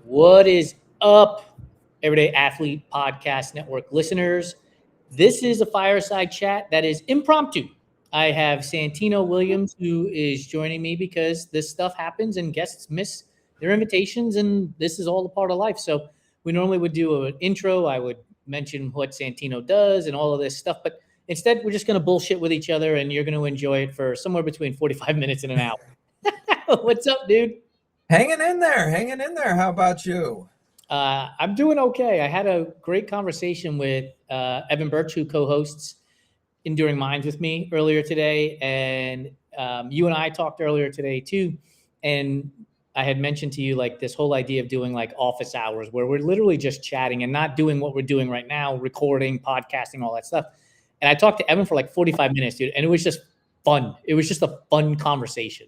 What is up, Everyday Athlete Podcast Network listeners? This is a fireside chat that is impromptu. I have Santino Williams who is joining me because this stuff happens and guests miss their invitations, and this is all a part of life. So we normally would do an intro. I would mention what Santino does and all of this stuff, but instead we're just going to bullshit with each other, and you're going to enjoy it for somewhere between 45 minutes and an hour. What's up, dude? Hanging in there. How about you? I'm doing okay. I had a great conversation with Evan Birch, who co-hosts Enduring Minds with me earlier today, and you and I talked earlier today too. And I had mentioned to you like this whole idea of doing like office hours, where we're literally just chatting and not doing what we're doing right now, recording, podcasting, all that stuff. And I talked to Evan for like 45 minutes, dude, and it was just fun. It was just a fun conversation.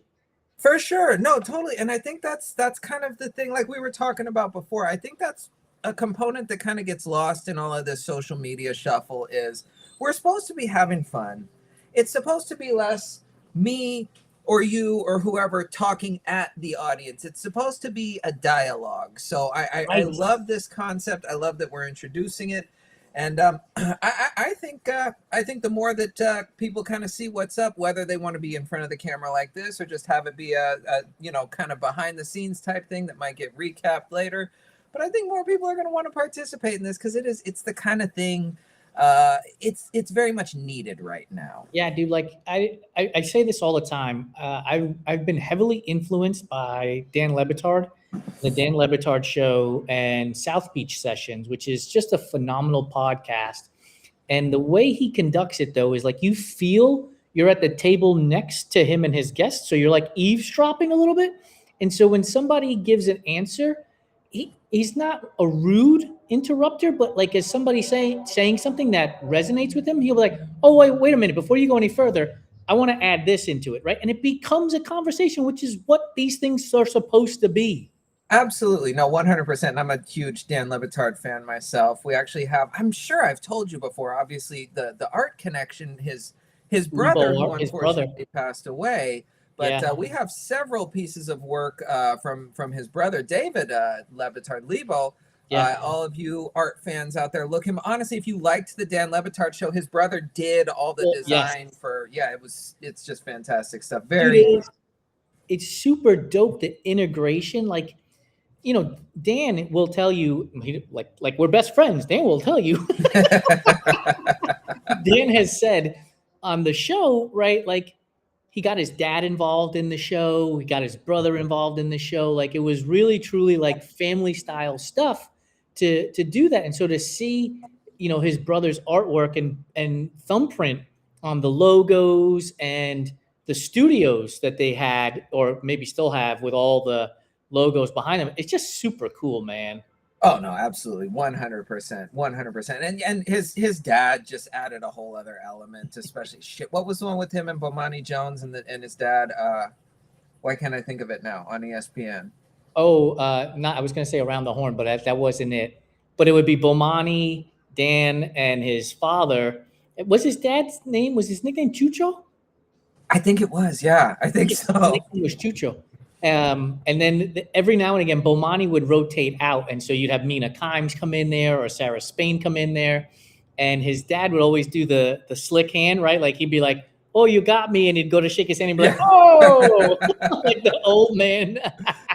For sure. No, totally. And I think that's kind of the thing, like we were talking about before. I think that's a component that kind of gets lost in all of this social media shuffle is we're supposed to be having fun. It's supposed to be less me or you or whoever talking at the audience. It's supposed to be a dialogue. So I love this concept. I love that we're introducing it. And I think the more that people kind of see what's up, whether they want to be in front of the camera like this or just have it be a kind of behind the scenes type thing that might get recapped later. But I think more people are going to want to participate in this because it's the kind of thing it's very much needed right now. Yeah, dude. Like I say this all the time. I've been heavily influenced by Dan Le Batard, the Dan Le Batard Show, and South Beach Sessions, which is just a phenomenal podcast. And the way he conducts it, though, is like you feel you're at the table next to him and his guests, so you're like eavesdropping a little bit. And so when somebody gives an answer, he's not a rude interrupter, but like as somebody saying something that resonates with him, he'll be like, oh, wait a minute, before you go any further, I want to add this into it, right? And it becomes a conversation, which is what these things are supposed to be. Absolutely. No, 100%. I'm a huge Dan Le Batard fan myself. We actually have, I'm sure I've told you before, obviously the art connection, his brother, who unfortunately passed away. But we have several pieces of work from his brother, David Le Batard Lebo. All of you art fans out there, look him. Honestly, if you liked the Dan Le Batard show, his brother did all the design for. Yeah, it's just fantastic stuff. It's super dope, the integration. Like, you know, Dan will tell you, like we're best friends. Dan will tell you. Dan has said on the show, right? Like, he got his dad involved in the show. He got his brother involved in the show. Like, it was really, truly like family style stuff to do that. And so to see, you know, his brother's artwork and thumbprint on the logos and the studios that they had, or maybe still have, with all the logos behind them, it's just super cool, man. Oh no, absolutely, 100%. And his dad just added a whole other element, especially what was the one with him and Bomani Jones and his dad? Why can't I think of it now? On ESPN. Oh, I was going to say Around the Horn, but that wasn't it. But it would be Bomani, Dan, and his father. Was his dad's name? Was his nickname Chucho? I think it was. Yeah, I think so. His nickname was Chucho. And then every now and again, Bomani would rotate out. And so you'd have Mina Kimes come in there or Sarah Spain come in there. And his dad would always do the slick hand, right? Like he'd be like, oh, you got me. And he'd go to shake his hand and be like, oh, like the old man.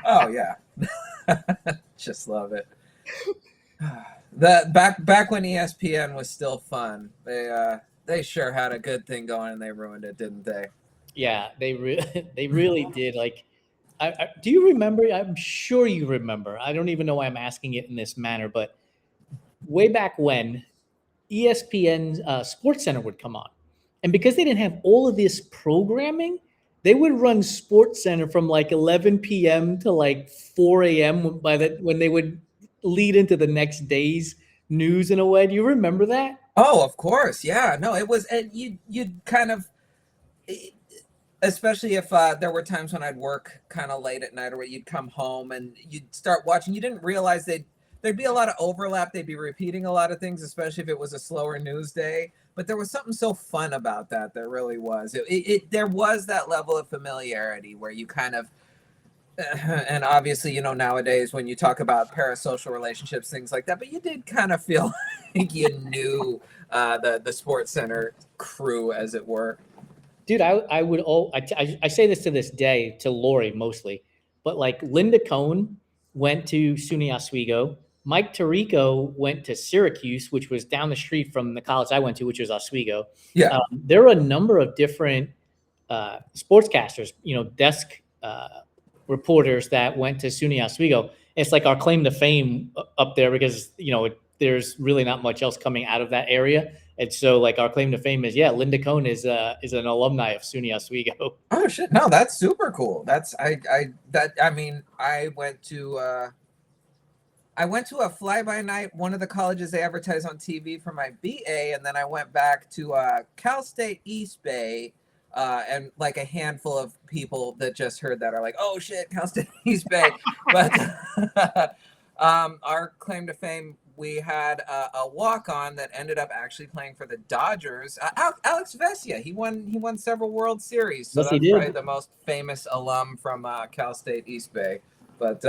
Oh, yeah. Just love it. Back when ESPN was still fun, they sure had a good thing going and they ruined it, didn't they? Yeah, they really did. Like, do you remember? I'm sure you remember. I don't even know why I'm asking it in this manner, but way back when ESPN's Sports Center would come on, and because they didn't have all of this programming, they would run Sports Center from like 11 p.m. to like 4 a.m. when they would lead into the next day's news in a way. Do you remember that? Oh, of course. Yeah. No, it was, and you'd kind of. Especially if there were times when I'd work kind of late at night, or you'd come home and you'd start watching. You didn't realize there'd be a lot of overlap. They'd be repeating a lot of things, especially if it was a slower news day. But there was something so fun about that. There really was. There was that level of familiarity where you kind of And obviously, nowadays when you talk about parasocial relationships, things like that, but you did kind of feel like you knew the Sports Center crew, as it were. Dude, I say this to this day to Lori mostly, but like Linda Cohn went to SUNY Oswego. Mike Tirico went to Syracuse, which was down the street from the college I went to, which was Oswego. Yeah. There are a number of different sportscasters, desk reporters that went to SUNY Oswego. It's like our claim to fame up there because there's really not much else coming out of that area. And so, like, our claim to fame is, Linda Cohn is an alumni of SUNY Oswego. Oh shit! No, that's super cool. I went to a fly-by-night, one of the colleges they advertise on TV for my BA, and then I went back to Cal State East Bay, and like a handful of people that just heard that are like, "Oh shit, Cal State East Bay!" But our claim to fame, we had a walk-on that ended up actually playing for the Dodgers. Alex Vesia, he won several World Series, so Yes, he that's did. probably the most famous alum from Cal State East Bay. But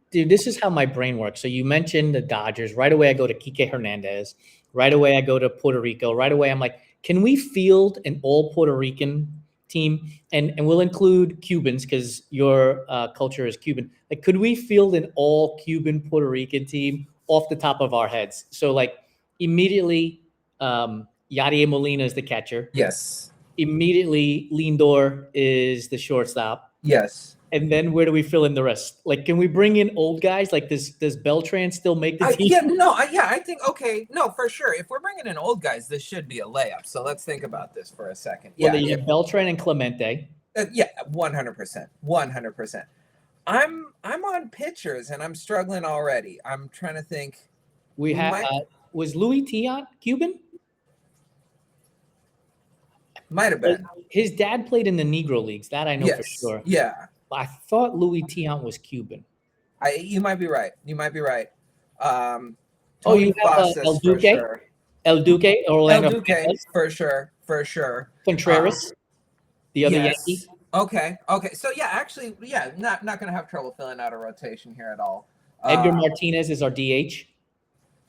dude, this is how my brain works. So you mentioned the Dodgers. Right away, I go to Kike Hernandez. Right away, I go to Puerto Rico. Right away, I'm like, can we field an all Puerto Rican team? And we'll include Cubans because your culture is Cuban. Like, could we field an all Cuban Puerto Rican team off the top of our heads? So, like, immediately, Yadier Molina is the catcher. yes. Immediately, Lindor is the shortstop. Yes. And then where do we fill in the rest? Like, can we bring in old guys? Like, does Beltran still make the team? I think, okay, no, for sure. If we're bringing in old guys, this should be a layup. So let's think about this for a second. Well, you have Beltran and Clemente. 100%. 100%. I'm on pitchers and I'm struggling already. I'm trying to think. We have was Louis Tiant Cuban? Might have been. His dad played in the Negro Leagues. That I know for sure. Yeah. I thought Louis Tiant was Cuban. You might be right. You have El Duque? Sure. El Duque, Orlando. El Duque, for sure. Contreras, the other Yankee. Okay. So actually, not going to have trouble filling out a rotation here at all. Edgar Martinez is our DH.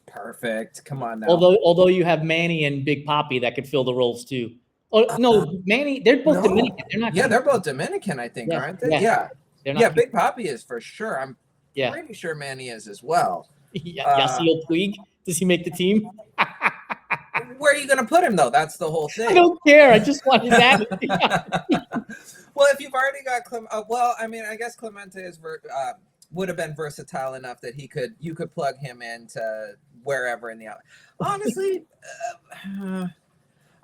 Perfect. Come on now. Although you have Manny and Big Papi that could fill the roles too. Oh no, Manny. They're both Dominican. They're not. Yeah, they're both Dominican, I think, aren't they? Yeah. Big Papi is for sure. I'm pretty sure Manny is as well. Yasiel Puig. Does he make the team? Where are you going to put him though? That's the whole thing. I don't care. I just want his attitude. Well, if you've already got I guess Clemente is would have been versatile enough that you could plug him into wherever in the outlet. Honestly,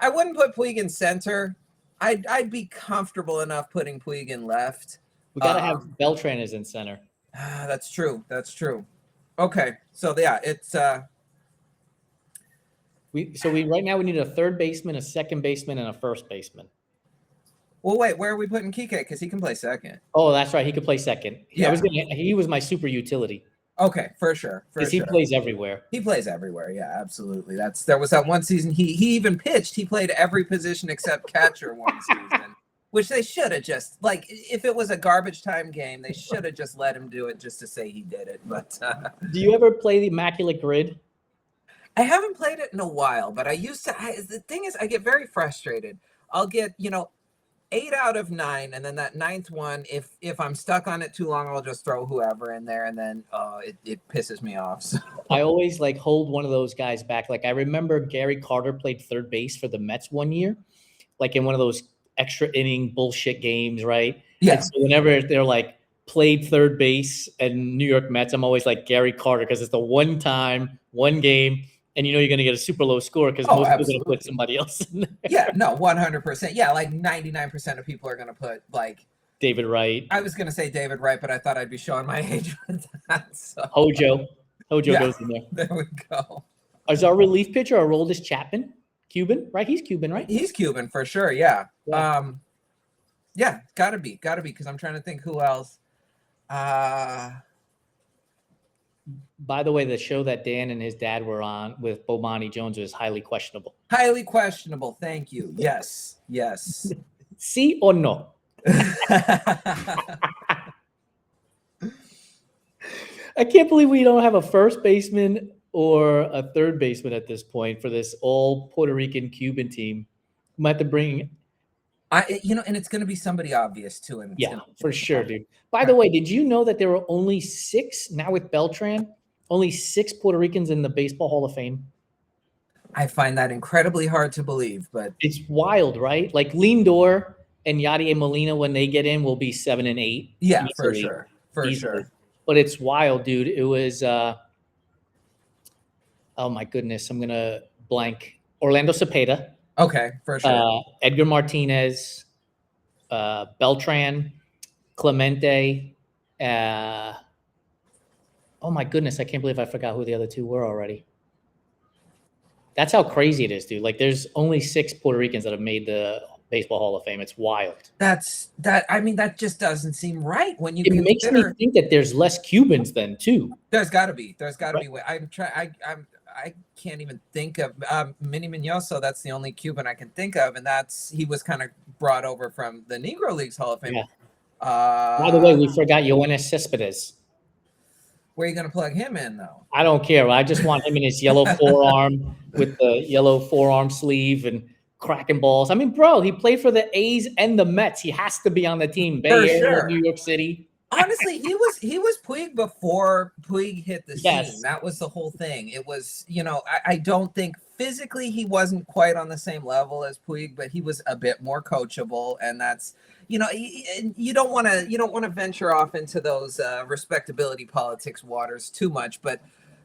I wouldn't put Puig in center. I'd be comfortable enough putting Puig in left. We gotta have Beltran as in center. That's true. Okay, so it's we right now we need a third baseman, a second baseman, and a first baseman. Well, wait, where are we putting Kike? Because he can play second. Oh, that's right. He could play second. Yeah. He was my super utility. Okay, for sure. Because he plays everywhere. He plays everywhere. Yeah, absolutely. There was that one season he even pitched. He played every position except catcher one season, which they should have just if it was a garbage time game, they should have just let him do it just to say he did it. But do you ever play the Immaculate Grid? I haven't played it in a while, but I used to. The thing is, I get very frustrated. I'll get 8 out of 9, and then that 9th one, if I'm stuck on it too long, I'll just throw whoever in there, and then it pisses me off. So. I always hold one of those guys back. Like I remember Gary Carter played third base for the Mets one year, like in one of those extra inning bullshit games, right? Yeah. And so whenever they're played third base and New York Mets, I'm always like Gary Carter because it's the one game. And you're going to get a super low score because most people are going to put somebody else in there. Yeah, no, 100%. Yeah, 99% of people are going to put David Wright. I was going to say David Wright, but I thought I'd be showing my age with that. So. Hojo goes in there. There we go. Is our relief pitcher our oldest Chapman? Cuban, right? He's Cuban, right? He's Cuban for sure. Yeah. Yeah, gotta be because I'm trying to think who else. By the way, the show that Dan and his dad were on with Bomani Jones was highly questionable. Highly questionable. Thank you. Yes. Sí or no? I can't believe we don't have a first baseman or a third baseman at this point for this all Puerto Rican Cuban team. We might have to bring. And it's going to be somebody obvious too. And yeah, for sure, dude. By the way, did you know that there were only 6 now with Beltran? Only 6 Puerto Ricans in the Baseball Hall of Fame. I find that incredibly hard to believe, but it's wild, right? Like Lindor and Yadier Molina, when they get in, will be 7 and 8. Yeah, easily, for sure. But it's wild, dude. It was, oh my goodness, I'm gonna blank. Orlando Cepeda. Okay, for sure. Edgar Martinez, Beltran, Clemente. Oh my goodness, I can't believe I forgot who the other 2 were already. That's how crazy it is, dude. Like, there's only 6 Puerto Ricans that have made the Baseball Hall of Fame. It's wild. I mean, that just doesn't seem right when you. It makes me think that there's less Cubans then too. There's got to be. There's got to be. I can't even think of Minnie Minoso. That's the only Cuban I can think of, and he was kind of brought over from the Negro Leagues Hall of Fame. Yeah. By the way, we forgot Yoenis Cespedes. Where are you going to plug him in, though? I don't care. I just want him in his yellow forearm with the yellow forearm sleeve and cracking balls. I mean, bro, he played for the A's and the Mets. He has to be on the team. Bay Area, New York City. Honestly, he was Puig before Puig hit the scene. That was the whole thing. It was, I don't think physically he wasn't quite on the same level as Puig, but he was a bit more coachable, and that's. You don't want to venture off into those respectability politics waters too much, but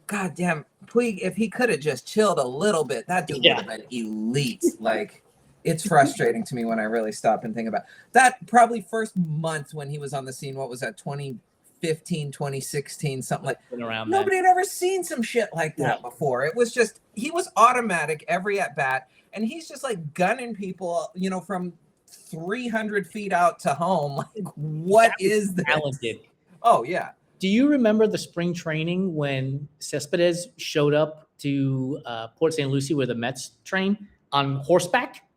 goddamn, Puig, if he could have just chilled a little bit, that dude would have been elite. Like, it's frustrating to me when I really stop and think about that. Probably first month when he was on the scene, what was that, 2015, 2016, something like around nobody had ever seen some shit like that before. It was just, he was automatic every at bat, and he's just like gunning people, from 300 feet out to home. Like, what is this? Talented. Oh yeah. Do you remember the spring training when Cespedes showed up to Port St. Lucie where the Mets train on horseback?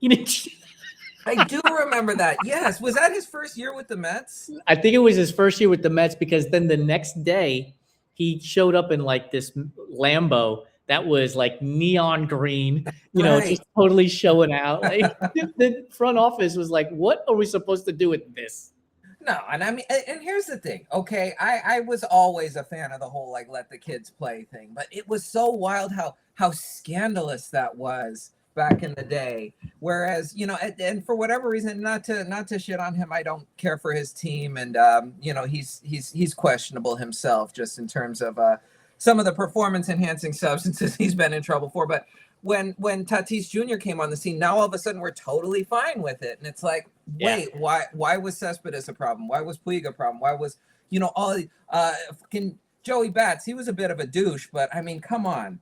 I do remember that. Yes. Was that his first year with the Mets? I think it was his first year with the Mets, because then the next day he showed up in like this Lambo that was like neon green, just totally showing out. Like, the front office was like, what are we supposed to do with this? No, and I mean, and here's the thing. Okay, I was always a fan of the whole like let the kids play thing, but it was so wild how scandalous that was back in the day. Whereas, and for whatever reason, not to shit on him, I don't care for his team, and he's questionable himself just in terms of some of the performance enhancing substances he's been in trouble for. But when Tatis Jr. came on the scene, now all of a sudden we're totally fine with it. And it's like, wait, why was Cespedes a problem? Why was Puig a problem? Why was, all fucking Joey Bats? He was a bit of a douche, but I mean, come on.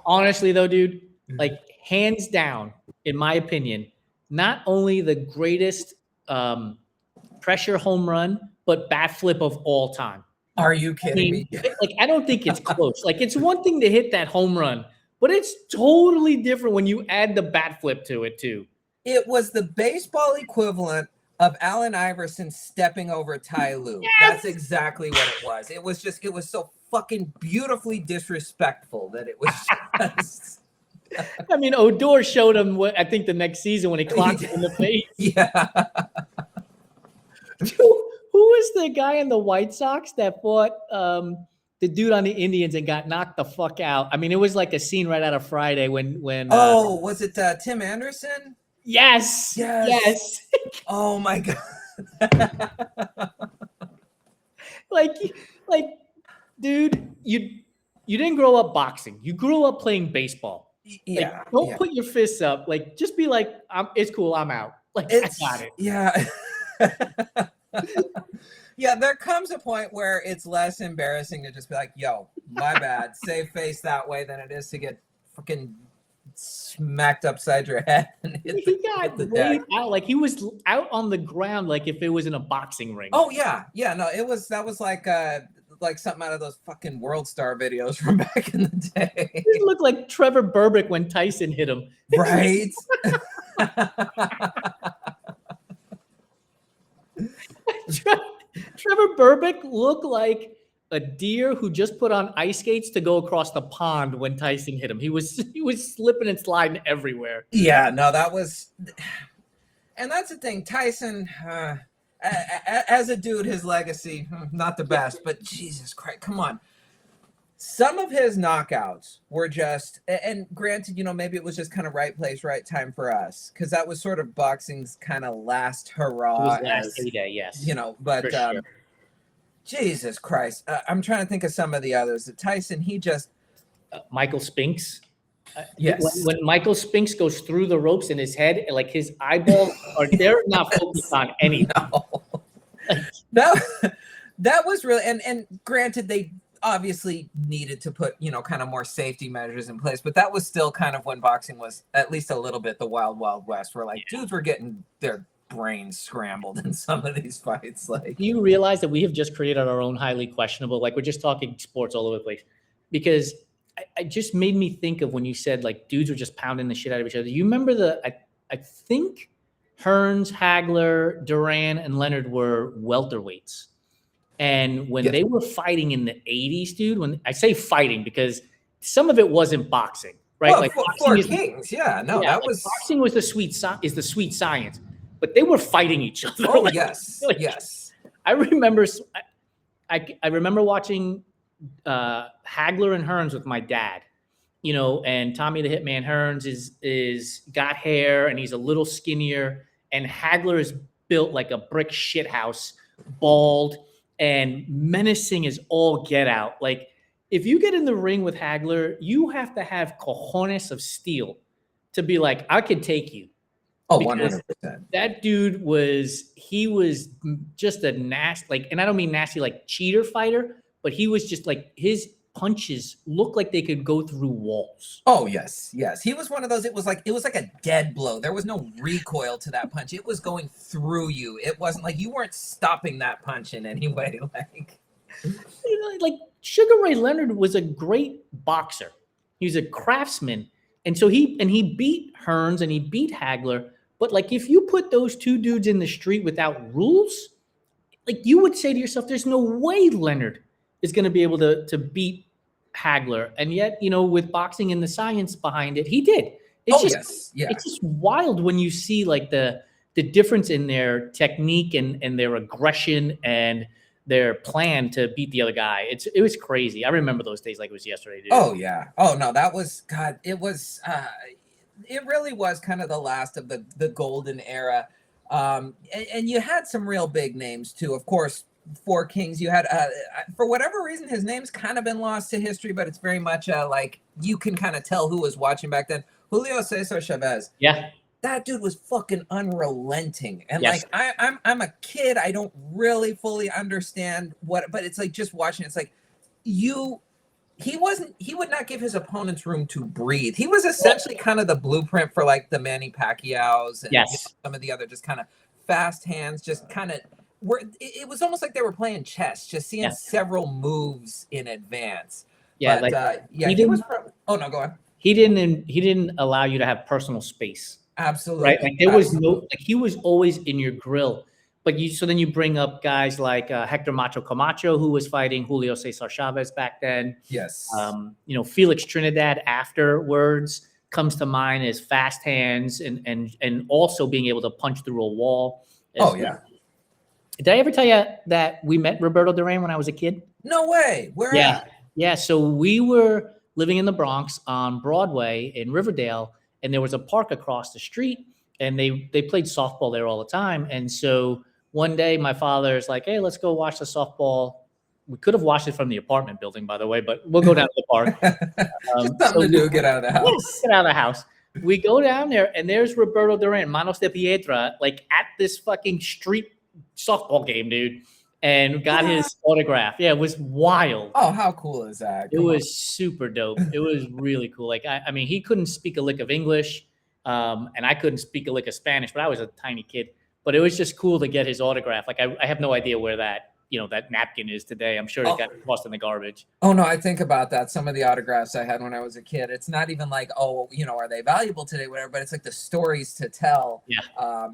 Honestly though, dude, like, hands down, in my opinion, not only the greatest pressure home run, but bat flip of all time. Are you kidding me? Like, I don't think it's close. Like, it's one thing to hit that home run, but it's totally different when you add the bat flip to it too. It was the baseball equivalent of Allen Iverson stepping over Ty Lue. Yes! That's exactly what it was. It was so fucking beautifully disrespectful that it was just... I mean, Odor showed him what I think the next season when he clocked him in the face. Yeah. Who was the guy in the White Sox that fought the dude on the Indians and got knocked the fuck out? I mean, it was like a scene right out of Friday when was it Tim Anderson? Yes. Oh my God. like, dude, you didn't grow up boxing. You grew up playing baseball. Yeah. Like, don't put your fists up. Like, just be like, it's cool, I'm out. Like, I got it. Yeah. Yeah, there comes a point where it's less embarrassing to just be like, yo, my bad. Save face that way than it is to get fucking smacked upside your head. And he got laid out. Like, he was out on the ground like if it was in a boxing ring. Oh, yeah. Yeah, no, that was like something out of those fucking World Star videos from back in the day. He looked like Trevor Burbick when Tyson hit him. Right? Berbick looked like a deer who just put on ice skates to go across the pond when Tyson hit him. He was slipping and sliding everywhere. Yeah, no, that was, and that's the thing. Tyson, as a dude, his legacy, not the best, but Jesus Christ, come on. Some of his knockouts were just, and granted, maybe it was just kind of right place, right time for us, because that was sort of boxing's kind of last hurrah. It was last heyday, yes. But sure. Jesus Christ, I'm trying to think of some of the others. Tyson, he just Michael Spinks. Yes. When Michael Spinks goes through the ropes in his head, like his eyeballs they're not focused on anything. No. That was really, and granted, they obviously needed to put, kind of more safety measures in place, but that was still kind of when boxing was at least a little bit the wild, wild west, where dudes were getting their brains scrambled in some of these fights. Do you realize that we have just created our own highly questionable, we're just talking sports all over the place, because it just made me think of when you said dudes were just pounding the shit out of each other. You remember I think Hearns, Hagler, Duran, and Leonard were welterweights. And when they were fighting in the 80s, dude, when I say fighting, because some of it wasn't boxing, right? Well, Four Kings, boxing was the sweet science, but they were fighting each other. Oh, yes. I remember watching Hagler and Hearns with my dad, and Tommy the Hitman Hearns is got hair and he's a little skinnier, and Hagler is built like a brick shithouse, bald, and menacing as all get out. If you get in the ring with Hagler, you have to have cojones of steel to be like, I could take you. Oh, 100%. That dude was just a nasty, and I don't mean nasty cheater fighter, but he was just his punches looked like they could go through walls. Oh, yes. He was one of those. It was like a dead blow. There was no recoil to that punch. It was going through you. It wasn't you weren't stopping that punch in any way. Sugar Ray Leonard was a great boxer. He was a craftsman. And so he beat Hearns and he beat Hagler. But if you put those two dudes in the street without rules, you would say to yourself, there's no way Leonard is going to be able to beat Hagler. And yet, with boxing and the science behind it, he did. It's just wild when you see the difference in their technique and their aggression and their plan to beat the other guy. It was crazy. I remember those days like it was yesterday, dude. Oh yeah. Oh no, that was God. It was. It really was kind of the last of the golden era. And you had some real big names too. Of course, Four Kings. You had, for whatever reason, his name's kind of been lost to history, but it's very much you can kind of tell who was watching back then. Julio Cesar Chavez. Yeah. That dude was fucking unrelenting. And yes. I'm a kid. I don't really fully understand but it's just watching. It's he would not give his opponents room to breathe. He was essentially kind of the blueprint for the Manny Pacquiao's and some of the other just kind of fast hands, just kind of it was almost like they were playing chess, just seeing several moves in advance. Yeah. But, he was oh no, go on. He didn't allow you to have personal space. Absolutely. Right. There was no, he was always in your grill. But then you bring up guys like Hector Macho Camacho, who was fighting Julio Cesar Chavez back then. Yes. Felix Trinidad afterwards comes to mind as fast hands and also being able to punch through a wall. Yeah. Did I ever tell you that we met Roberto Duran when I was a kid? No way. Where at? Yeah. So we were living in the Bronx on Broadway in Riverdale, and there was a park across the street, and they played softball there all the time. And so one day my father's like, hey, let's go watch the softball. We could have watched it from the apartment building, by the way, but we'll go down to the park. Just something to do, get out of the house. Get out of the house. We go down there, and there's Roberto Duran, Manos de Piedra, at this fucking street softball game, dude, and got his autograph. Yeah, it was wild. Oh, how cool is that? It was super dope. It was really cool. I mean, he couldn't speak a lick of English, and I couldn't speak a lick of Spanish, but I was a tiny kid. But it was just cool to get his autograph. I have no idea where that napkin is today. I'm sure it got lost in the garbage. Oh no, I think about that. Some of the autographs I had when I was a kid, it's not even are they valuable today, whatever, but it's the stories to tell. Yeah.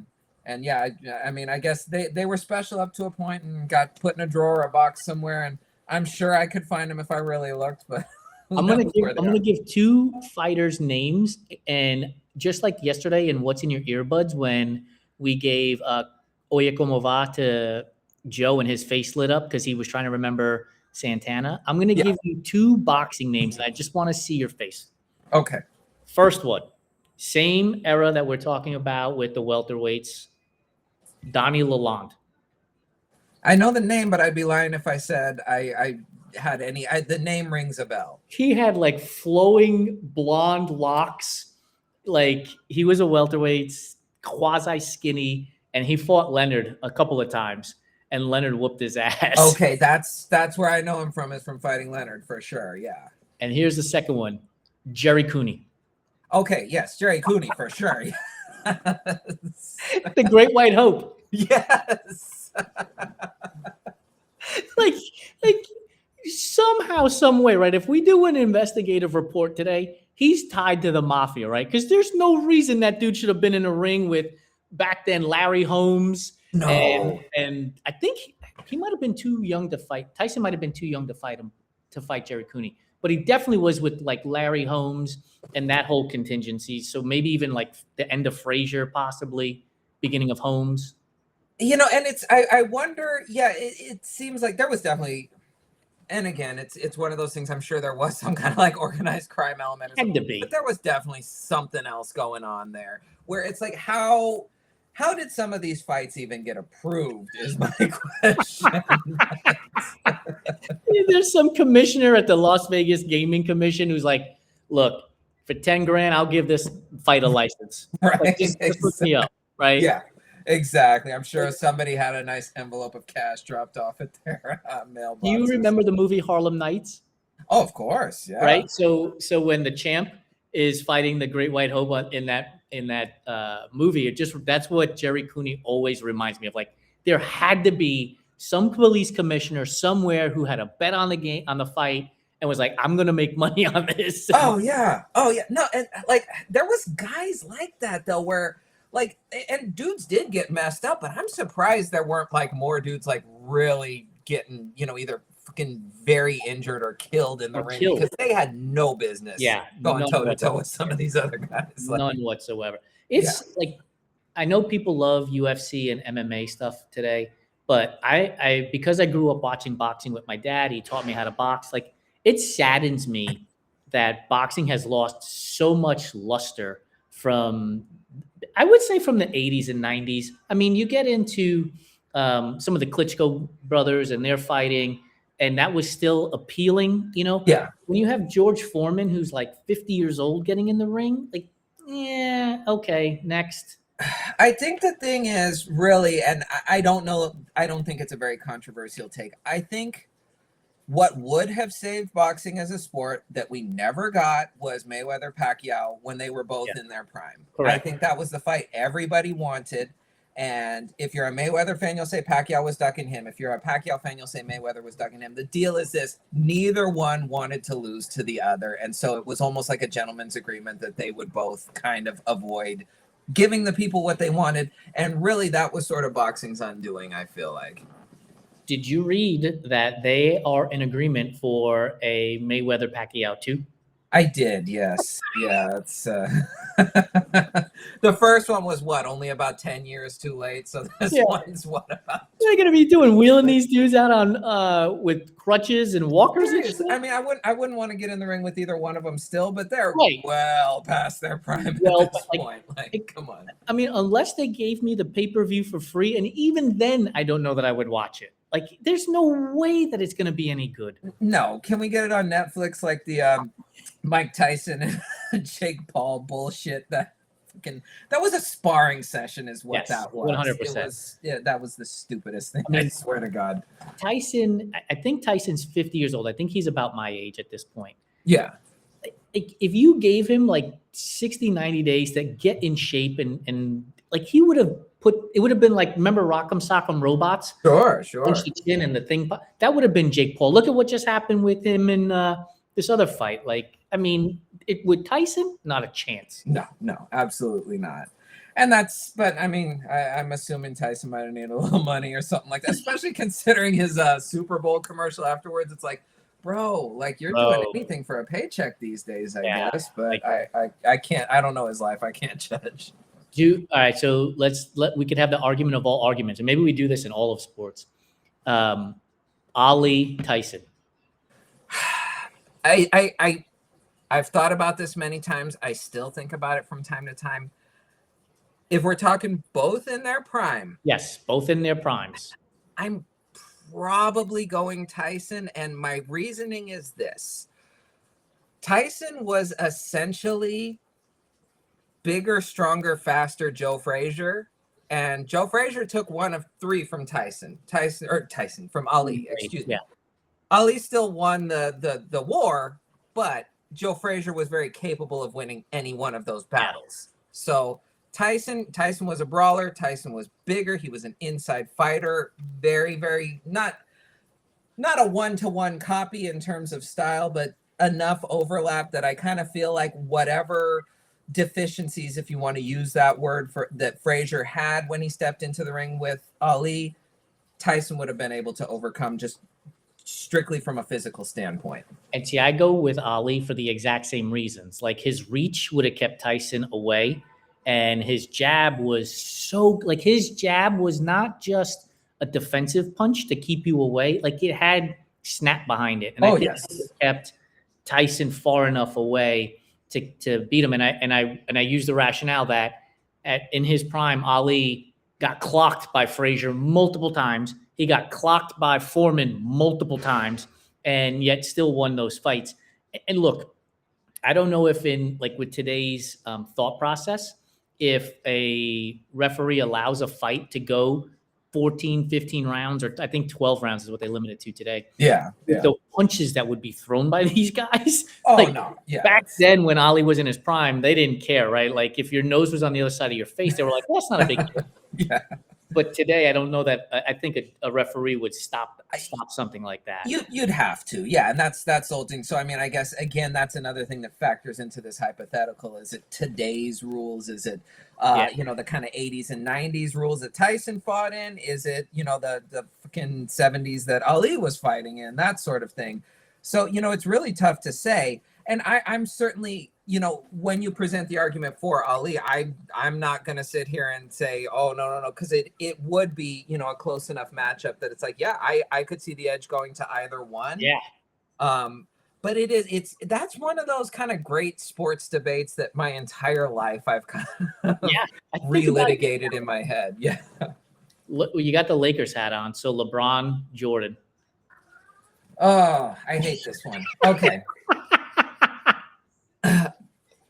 And yeah, I mean, I guess they were special up to a point and got put in a drawer or a box somewhere. And I'm sure I could find them if I really looked, but who knows where they I'm are. gonna give two fighters names, and just like yesterday in What's in Your Earbuds when we gave Oye Como Va to Joe and his face lit up because he was trying to remember Santana. I'm gonna Yeah. give you two boxing names, and I just want to see your face. Okay. First one, same era that we're talking about with the welterweights, Donnie Lalonde. I know the name, but I'd be lying if I said I had any. The name rings a bell. He had like flowing blonde locks. Like he was a welterweight, quasi skinny, and he fought Leonard a couple of times, and Leonard whooped his ass. Okay, that's where I know him from, is from fighting Leonard for sure. Yeah. And here's the second one, Jerry Cooney. Okay, yes, Jerry Cooney for sure. Yes. The Great White Hope. Yes. like somehow, some way, right? If we do an investigative report today, he's tied to the mafia, right? Because there's no reason that dude should have been in a ring with back then Larry Holmes. No. And I think he might have been too young to fight. Tyson might have been too young to fight Jerry Cooney. But he definitely was with like Larry Holmes and that whole contingency. So maybe even like the end of Frazier, possibly beginning of Holmes. You know, and I wonder, yeah, it seems like there was definitely, and again, it's one of those things. I'm sure there was some kind of like organized crime element, Had to be. but there was definitely something else going on there where it's like, how did some of these fights even get approved is my question. There's some commissioner at the Las Vegas Gaming Commission who's like, look, for 10 grand, I'll give this fight a license. Right. Like, just hook me up, right? Yeah, exactly. I'm sure somebody had a nice envelope of cash dropped off at their mailbox. Do you remember the movie Harlem Nights? Oh, of course. Yeah. Right. So when the champ is fighting the Great White Hope in that movie, that's what Jerry Cooney always reminds me of. Like there had to be some police commissioner somewhere who had a bet on the fight and was like, I'm gonna make money on this. Oh yeah. No, and like there was guys like that though, where like, and dudes did get messed up, but I'm surprised there weren't like more dudes like really getting, either fucking very injured or killed in the ring because they had no business going toe to toe with some of these other guys. None whatsoever. It's like, I know people love UFC and MMA stuff today, but I because I grew up watching boxing with my dad, he taught me how to box. Like it saddens me that boxing has lost so much luster from, I would say, from the 80s and 90s. I mean, you get into some of the Klitschko brothers and they're fighting, and that was still appealing, Yeah. When you have George Foreman, who's like 50 years old, getting in the ring, like, yeah, okay, next. I think the thing is really, and I don't know, I don't think it's a very controversial take. I think what would have saved boxing as a sport that we never got was Mayweather Pacquiao when they were both in their prime. Correct. I think that was the fight everybody wanted. And if you're a Mayweather fan, you'll say Pacquiao was ducking him. If you're a Pacquiao fan, you'll say Mayweather was ducking him. The deal is this: neither one wanted to lose to the other. And so it was almost like a gentleman's agreement that they would both kind of avoid giving the people what they wanted. And really, that was sort of boxing's undoing, I feel like. Did you read that they are in agreement for a Mayweather Pacquiao 2? I did, yes. Yeah, it's the first one was only about 10 years too late. So this one's what about? They're gonna be wheeling these dudes out on with crutches and walkers and shit? I mean, I wouldn't want to get in the ring with either one of them still, but they're Right. well past their prime at this point. Like, come on. I mean, unless they gave me the pay-per-view for free, and even then, I don't know that I would watch it. Like, there's no way that it's gonna be any good. No, can we get it on Netflix like the Mike Tyson and Jake Paul bullshit? That was a sparring session, is what that was. 100%. That was the stupidest thing. I swear to God. Tyson, I think Tyson's 50 years old. I think he's about my age at this point. Yeah. If you gave him like 60, 90 days to get in shape and like he would have it would have been like, remember Rock'em Sock'em Robots? Sure. Punch the chin and the thing. That would have been Jake Paul. Look at what just happened with him in this other fight. Like, I mean, with Tyson, not a chance. No, absolutely not. But I mean, I'm assuming Tyson might have needed a little money or something like that, especially considering his Super Bowl commercial afterwards. It's like, bro, like you're doing anything for a paycheck these days, I guess. But I can't. I don't know his life. I can't judge. All right, so we could have the argument of all arguments, and maybe we do this in all of sports. Ali, Tyson. I've thought about this many times. I still think about it from time to time. If we're talking both in their prime, yes, both in their primes, I'm probably going Tyson, and my reasoning is this: Tyson was essentially bigger, stronger, faster Joe Frazier, and Joe Frazier took one of three from Tyson from Ali. Excuse me. Ali still won the war, but Joe Frazier was very capable of winning any one of those battles. So Tyson was a brawler. Tyson was bigger. He was an inside fighter. Very, very not a one-to-one copy in terms of style, but enough overlap that I kind of feel like whatever deficiencies, if you want to use that word, that Frazier had when he stepped into the ring with Ali, Tyson would have been able to overcome just strictly from a physical standpoint. And see, I go with Ali for the exact same reasons. Like his reach would have kept Tyson away, and his jab was his jab was not just a defensive punch to keep you away. Like it had snap behind it. And I think it kept Tyson far enough away to beat him. And I use the rationale that in his prime, Ali got clocked by Frazier multiple times. He got clocked by Foreman multiple times, and yet still won those fights. And look, I don't know if with today's thought process, if a referee allows a fight to go 14, 15 rounds, or I think 12 rounds is what they limited to today. Yeah. The punches that would be thrown by these guys. Oh, no. Yeah. Back then when Ali was in his prime, they didn't care, right? Like if your nose was on the other side of your face, they were like, well, that's not a big deal. Yeah. But today, I don't know that. I think a referee would stop something like that. You'd have to, yeah, and that's the whole thing. So I mean, I guess again, that's another thing that factors into this hypothetical. Is it today's rules? Is it the kind of 80s and 90s rules that Tyson fought in? Is it the fucking 70s that Ali was fighting in? That sort of thing. So it's really tough to say. And I'm certainly, when you present the argument for Ali, I'm not going to sit here and say, oh, no, because it would be, a close enough matchup that it's like, yeah, I could see the edge going to either one. Yeah. But that's one of those kind of great sports debates that my entire life I've kind of relitigated in my head. Yeah. Look, you got the Lakers hat on. So LeBron, Jordan. Oh, I hate this one. Okay.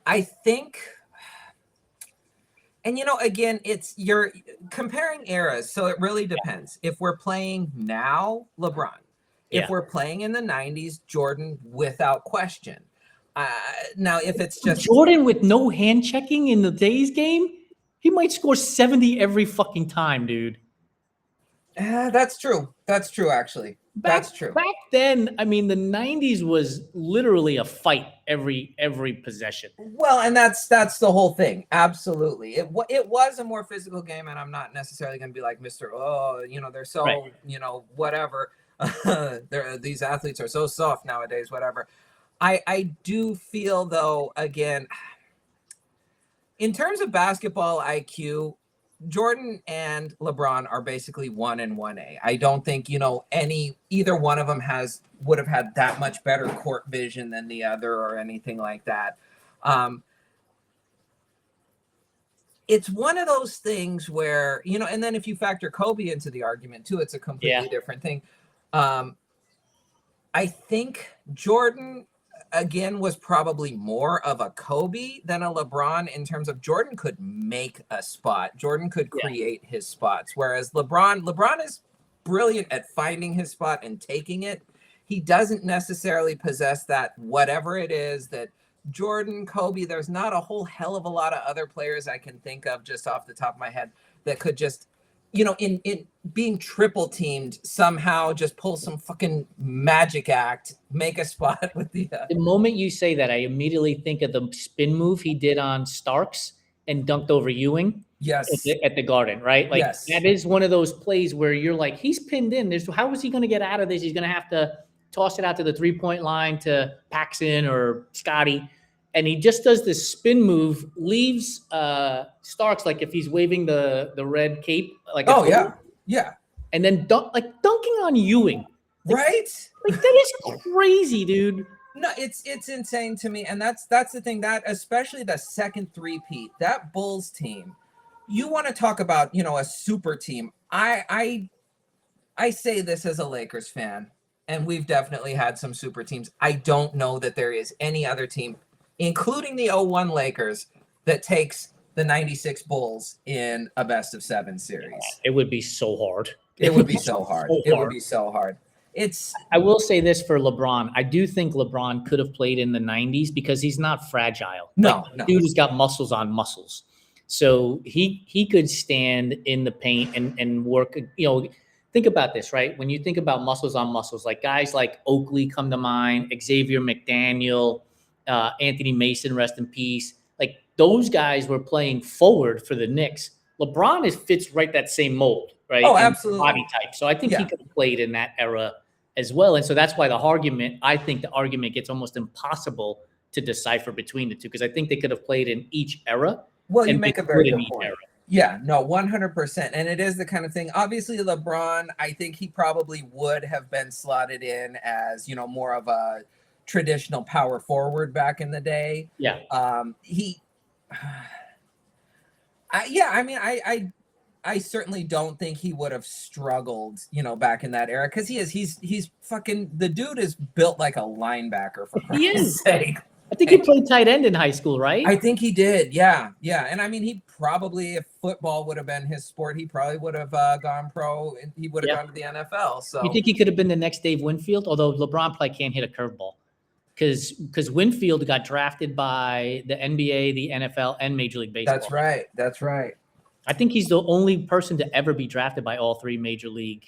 I think, and again, you're comparing eras, so it really depends. If we're playing now, LeBron. If we're playing in the 90s, Jordan, without question. Now, if it's just Jordan with no hand checking in the day's game, he might score 70 every fucking time, dude. That's true. That's true, actually. That's true. Back then, I mean, the 90s was literally a fight every possession. Well, and that's the whole thing. Absolutely. It was a more physical game, and I'm not necessarily going to be like Mr. Oh, they're so, whatever. These athletes are so soft nowadays, whatever. I do feel, though, again, in terms of basketball IQ, Jordan and LeBron are basically 1 and 1A. I don't think, either one of them would have had that much better court vision than the other or anything like that. It's one of those things where, and then if you factor Kobe into the argument too, it's a completely different thing. I think Jordan, again, was probably more of a Kobe than a LeBron in terms of Jordan could make a spot. Jordan could create his spots. Whereas LeBron is brilliant at finding his spot and taking it. He doesn't necessarily possess that whatever it is that Jordan, Kobe, there's not a whole hell of a lot of other players I can think of just off the top of my head that could just, in being triple teamed somehow just pull some fucking magic act, make a spot with the moment you say that, I immediately think of the spin move he did on Starks and dunked over Ewing. Yes. at the Garden, right? Like Yes. that is one of those plays where you're like, he's pinned in. How is he going to get out of this? He's going to have to toss it out to the 3-point line to Paxson or Scotty. And he just does this spin move, leaves Starks like if he's waving the red cape. Like oh, yeah. Yeah. And then dunking on Ewing. Right? Like that is crazy, dude. No, it's insane to me. And that's the thing, that especially the second three-peat, that Bulls team, you want to talk about, a super team. I say this as a Lakers fan, and we've definitely had some super teams. I don't know that there is any other team, including the 0-1 Lakers, that takes the 96 Bulls in a best of 7 series. It would be so hard. It would be so hard. It would be so hard. I will say this for LeBron. I do think LeBron could have played in the 90s because he's not fragile. No. Dude has got muscles on muscles. So he could stand in the paint and work. Think about this, right? When you think about muscles on muscles, like guys like Oakley come to mind, Xavier McDaniel, Anthony Mason, rest in peace. Like those guys were playing forward for the Knicks. LeBron fits right that same mold, right? Oh, absolutely. Body type. So I think he could have played in that era as well. And so that's why I think the argument gets almost impossible to decipher between the two, because I think they could have played in each era. Well, you make a very good point. Era. Yeah, no, 100%. And it is the kind of thing, obviously LeBron, I think he probably would have been slotted in as, more of a traditional power forward back in the day. Yeah. I certainly don't think he would have struggled, back in that era, because he's fucking, the dude is built like a linebacker, for Christ's sake. I think he played tight end in high school, right? I think he did. Yeah. And I mean, he probably, if football would have been his sport, he probably would have gone pro, and he would have gone to the NFL. So you think he could have been the next Dave Winfield? Although LeBron probably can't hit a curveball, because Winfield got drafted by the NBA, the NFL, and Major League Baseball. That's right. I think he's the only person to ever be drafted by all 3 major league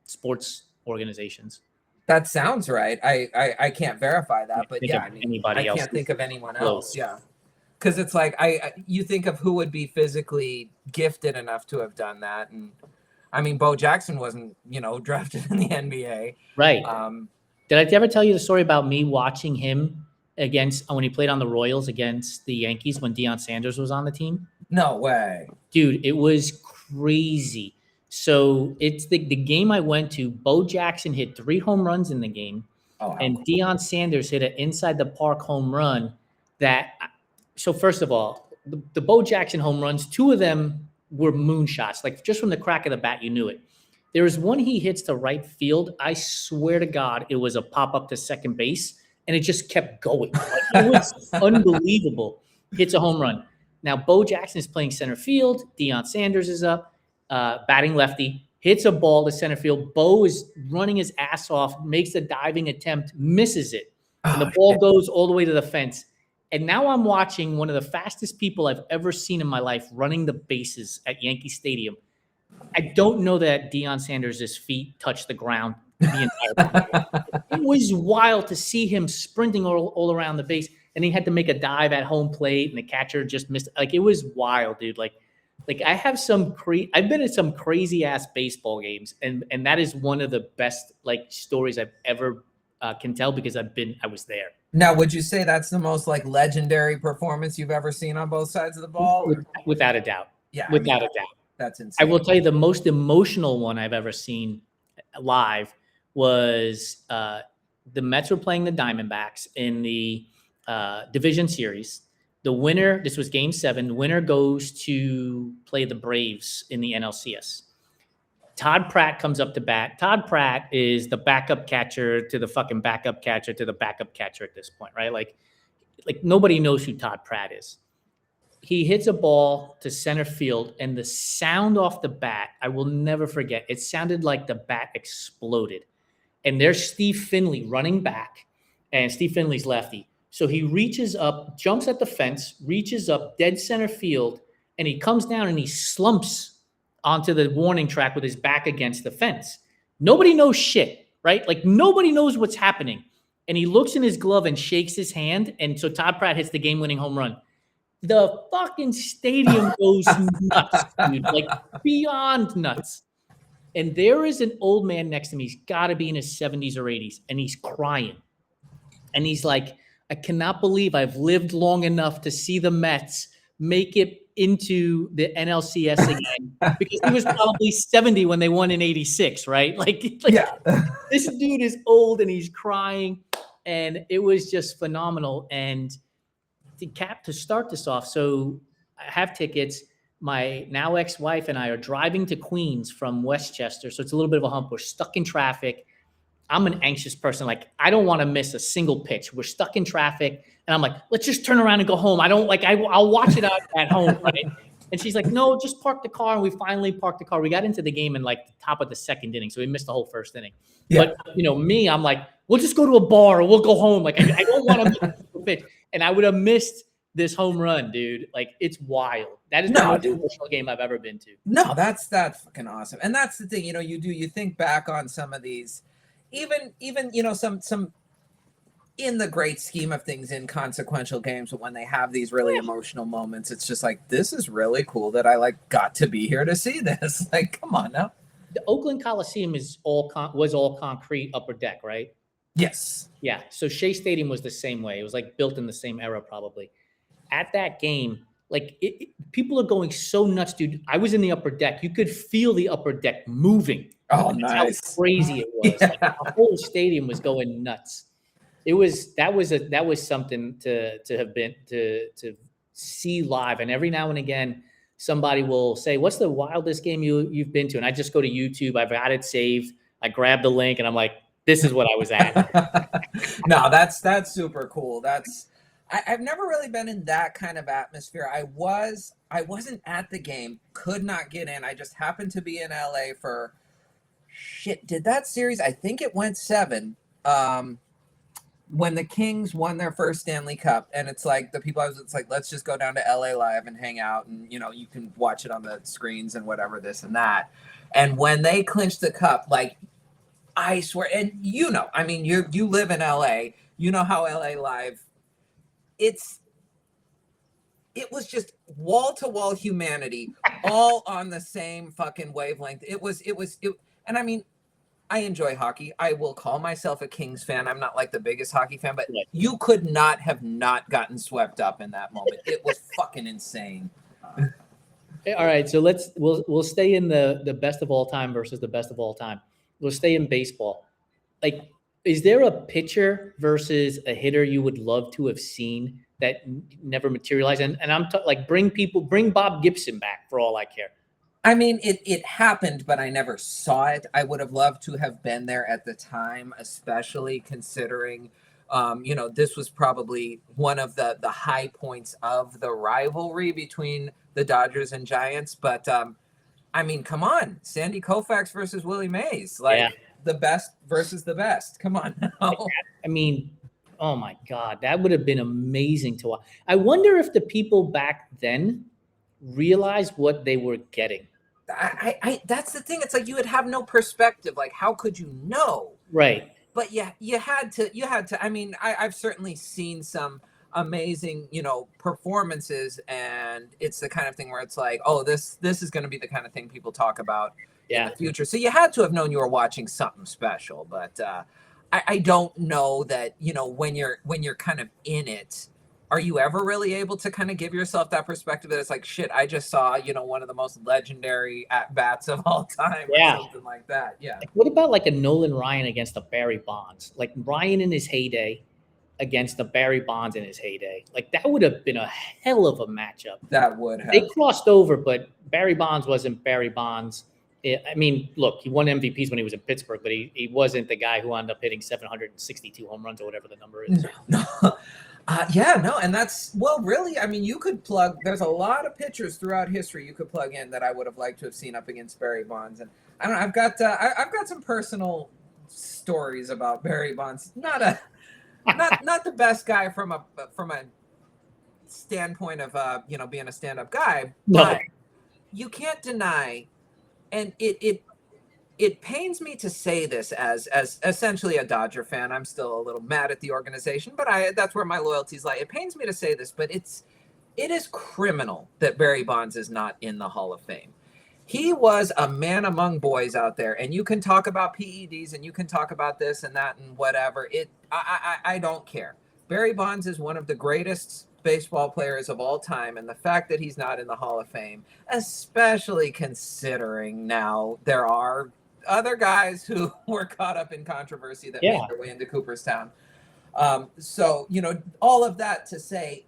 sports organizations. That sounds right. I can't verify that, but I can't think of anyone else. Yeah, because it's like you think of who would be physically gifted enough to have done that, and I mean, Bo Jackson wasn't drafted in the NBA, right? Did I ever tell you the story about me watching him when he played on the Royals against the Yankees when Deion Sanders was on the team? No way. Dude, it was crazy. So it's the game I went to. Bo Jackson hit 3 home runs in the game. And Deion Sanders hit an inside the park home run so first of all, the Bo Jackson home runs, 2 of them were moonshots. Like just from the crack of the bat, you knew it. There was one he hits to right field. I swear to God, it was a pop up to second base, and it just kept going. Like, it was unbelievable. Hits a home run. Now, Bo Jackson is playing center field. Deion Sanders is up, batting lefty, hits a ball to center field. Bo is running his ass off, makes a diving attempt, misses it. And the ball goes all the way to the fence. And now I'm watching one of the fastest people I've ever seen in my life running the bases at Yankee Stadium. I don't know that Deion Sanders' feet touched the ground the entire time. It was wild to see him sprinting all around the base. And he had to make a dive at home plate, and the catcher just missed. Like, it was wild, dude. Like I have I've been at some crazy ass baseball games, and that is one of the best stories I've ever can tell, because I was there. Now, would you say that's the most legendary performance you've ever seen on both sides of the ball? Without a doubt. Yeah, without a doubt. That's insane. I will tell you the most emotional one I've ever seen live was the Mets were playing the Diamondbacks in the division series. The winner, this was game 7, the winner goes to play the Braves in the NLCS. Todd Pratt comes up to bat. Todd Pratt is the backup catcher to the fucking backup catcher to the backup catcher at this point, right? Like nobody knows who Todd Pratt is. He hits a ball to center field, and the sound off the bat, I will never forget. It sounded like the bat exploded. And there's Steve Finley running back, and Steve Finley's lefty. So he reaches up, jumps at the fence, reaches up dead center field, and he comes down and he slumps onto the warning track with his back against the fence. Nobody knows shit, right? Like, nobody knows what's happening. And he looks in his glove and shakes his hand. And so Todd Pratt hits the game-winning home run. The fucking stadium goes nuts, dude, like beyond nuts. And there is an old man next to me. He's got to be in his 70s or 80s, and he's crying. And he's like, I cannot believe I've lived long enough to see the Mets make it into the NLCS again, because he was probably 70 when they won in 86, right? Like Yeah. this dude is old and he's crying, and it was just phenomenal. And to start this off, so I have tickets. My now ex-wife and I are driving to Queens from Westchester, so it's a little bit of a hump. We're stuck in traffic. I'm an anxious person. Like, I don't want to miss a single pitch. We're stuck in traffic, and I'm like, let's just turn around and go home. I don't like. I'll watch it out at home, right? And she's like, no, just park the car. And we finally parked the car. We got into the game in like the top of the second inning, so we missed the whole first inning. Yeah. But me, I'm like, we'll just go to a bar or we'll go home. Like, I don't want to miss a single pitch, and I would have missed this home run, dude. Like, it's wild. That is the most emotional game I've ever been to. No, that's fucking awesome. And that's the thing, you think back on some of these, even some in the great scheme of things, inconsequential games, but when they have these really emotional moments, it's just like, this is really cool that I like got to be here to see this. Like, come on now. The Oakland Coliseum was all concrete upper deck, right? Yes. Yeah. So Shea Stadium was the same way. It was like built in the same era, probably. At that game, like people are going so nuts, dude. I was in the upper deck. You could feel the upper deck moving. Oh, nice! How crazy it was! Yeah. Like, the whole stadium was going nuts. That was something to have been to see live. And every now and again, somebody will say, "What's the wildest game you've been to?" And I just go to YouTube. I've got it saved. I grab the link, and I'm like, "This is what I was at." No, that's super cool. I've never really been in that kind of atmosphere. I wasn't at the game, could not get in. I just happened to be in LA for did that series? I think it went 7. When the Kings won their first Stanley Cup, and it's like it's like, let's just go down to LA Live and hang out, and you can watch it on the screens and whatever, this and that. And when they clinched the cup, like, I swear, and I mean, you live in LA, you know how LA Live, it was just wall to wall humanity, all on the same fucking wavelength. It was, and I mean, I enjoy hockey. I will call myself a Kings fan. I'm not like the biggest hockey fan, but you could not have not gotten swept up in that moment. It was fucking insane. All right, so we'll stay in the best of all time versus the best of all time. We'll stay in baseball. Like, is there a pitcher versus a hitter you would love to have seen that never materialized? And I'm like, bring Bob Gibson back for all I care. I mean, it happened, but I never saw it. I would have loved to have been there at the time, especially considering, this was probably one of the high points of the rivalry between the Dodgers and Giants. But, I mean, come on, Sandy Koufax versus Willie Mays, like the best versus the best. Come on now. I mean, oh my God, that would have been amazing to watch. I wonder if the people back then realized what they were getting. I that's the thing. It's like you would have no perspective. Like, how could you know? Right. But yeah, you had to. I mean, I've certainly seen some amazing, performances, and it's the kind of thing where it's like, oh, this is going to be the kind of thing people talk about in the future. So you had to have known you were watching something special. But I don't know that, when you're kind of in it, are you ever really able to kind of give yourself that perspective that it's like, shit, I just saw, one of the most legendary at-bats of all time, or something like that. Yeah. Like, what about like a Nolan Ryan against a Barry Bonds? Like Ryan in his heyday against the Barry Bonds in his heyday. Like, that would have been a hell of a matchup. That would have. They crossed over, but Barry Bonds wasn't Barry Bonds. I mean, look, he won MVPs when he was in Pittsburgh, but he wasn't the guy who wound up hitting 762 home runs or whatever the number is. No. And that's, really, I mean, you could plug, there's a lot of pitchers throughout history you could plug in that I would have liked to have seen up against Barry Bonds. And I don't know, I've got some personal stories about Barry Bonds. Not the best guy from a standpoint of, being a stand-up guy, but you can't deny, and it pains me to say this as essentially a Dodger fan. I'm still a little mad at the organization, but that's where my loyalties lie. It pains me to say this, but it is criminal that Barry Bonds is not in the Hall of Fame. He was a man among boys out there, and you can talk about PEDs and you can talk about this and that and whatever. I don't care. Barry Bonds is one of the greatest baseball players of all time, and the fact that he's not in the Hall of Fame, especially considering now there are other guys who were caught up in controversy that made their way into Cooperstown. So, all of that to say,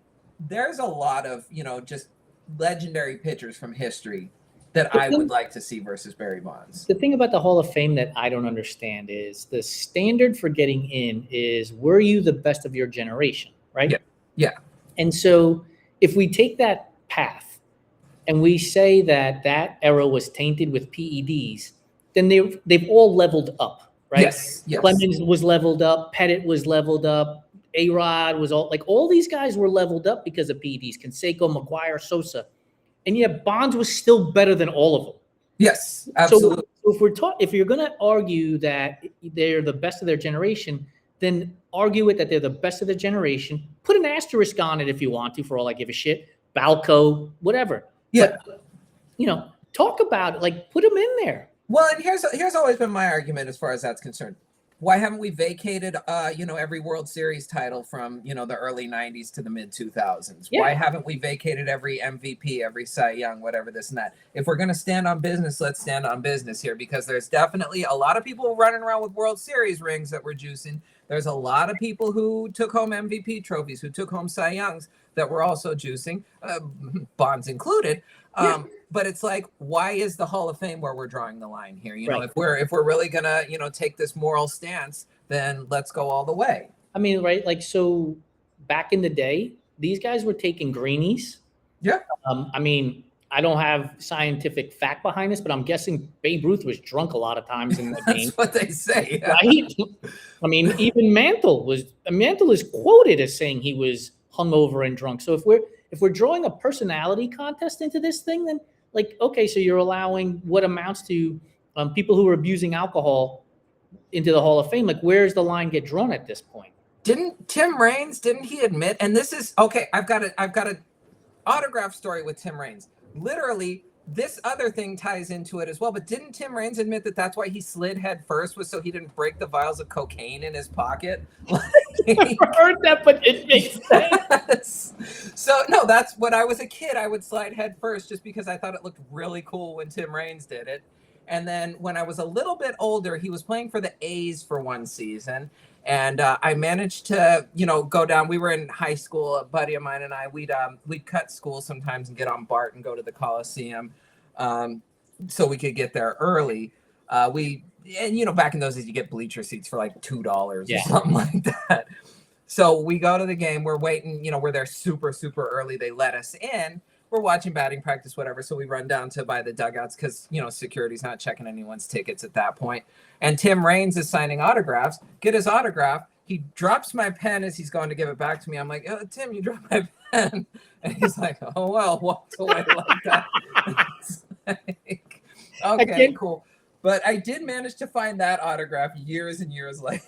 there's a lot of, just legendary pitchers from history that I would like to see versus Barry Bonds. The thing about the Hall of Fame that I don't understand is the standard for getting in is, were you the best of your generation, right? Yeah. And so if we take that path and we say that that era was tainted with PEDs, then they've all leveled up, right? Yes. Clemens was leveled up. Pettit was leveled up. A-Rod was all these guys were leveled up because of PEDs. Canseco, McGuire, Sosa. And yet Bonds was still better than all of them. Yes, absolutely. So if you're going to argue that they're the best of their generation, then argue it that they're the best of their generation. Put an asterisk on it if you want to, for all I give a shit. Balco, whatever. Yeah. But, talk about it. Put them in there. Well, and here's always been my argument as far as that's concerned. Why haven't we vacated, every World Series title from, the early 90s to the mid 2000s? Yeah. Why haven't we vacated every MVP, every Cy Young, whatever this and that? If we're going to stand on business, let's stand on business here, because there's definitely a lot of people running around with World Series rings that we're juicing. There's a lot of people who took home MVP trophies, who took home Cy Youngs that we're also juicing, Bonds included. But it's like, why is the Hall of Fame where we're drawing the line here? If we're really gonna, take this moral stance, then let's go all the way. I mean, right? So back in the day, these guys were taking greenies. Yeah. I mean, I don't have scientific fact behind this, but I'm guessing Babe Ruth was drunk a lot of times in the game. That's what they say. Yeah. Right? I mean, even Mantle is quoted as saying he was hungover and drunk. So if we're drawing a personality contest into this thing, then okay, so you're allowing what amounts to people who are abusing alcohol into the Hall of Fame. Where's the line get drawn at this point? Didn't Tim Raines, didn't he admit, and this is, okay, I've got an autograph story with Tim Raines. Literally, this other thing ties into it as well, but didn't Tim Raines admit that that's why he slid head first, was so he didn't break the vials of cocaine in his pocket? I never heard that, but it makes sense. So, no, that's when I was a kid, I would slide head first just because I thought it looked really cool when Tim Raines did it. And then when I was a little bit older, he was playing for the A's for one season. And I managed to, go down. We were in high school, a buddy of mine and I, we'd cut school sometimes and get on BART and go to the Coliseum so we could get there early. Back in those days, you get bleacher seats for $2 or something like that. So we go to the game. We're waiting. We're there super, super early. They let us in. We're watching batting practice, whatever. So we run down to buy the dugouts because, security's not checking anyone's tickets at that point. And Tim Raines is signing autographs. Get his autograph. He drops my pen as he's going to give it back to me. I'm like, Tim, you dropped my pen. And he's like, oh, well, walked away like that. Okay, cool. But I did manage to find that autograph years and years later.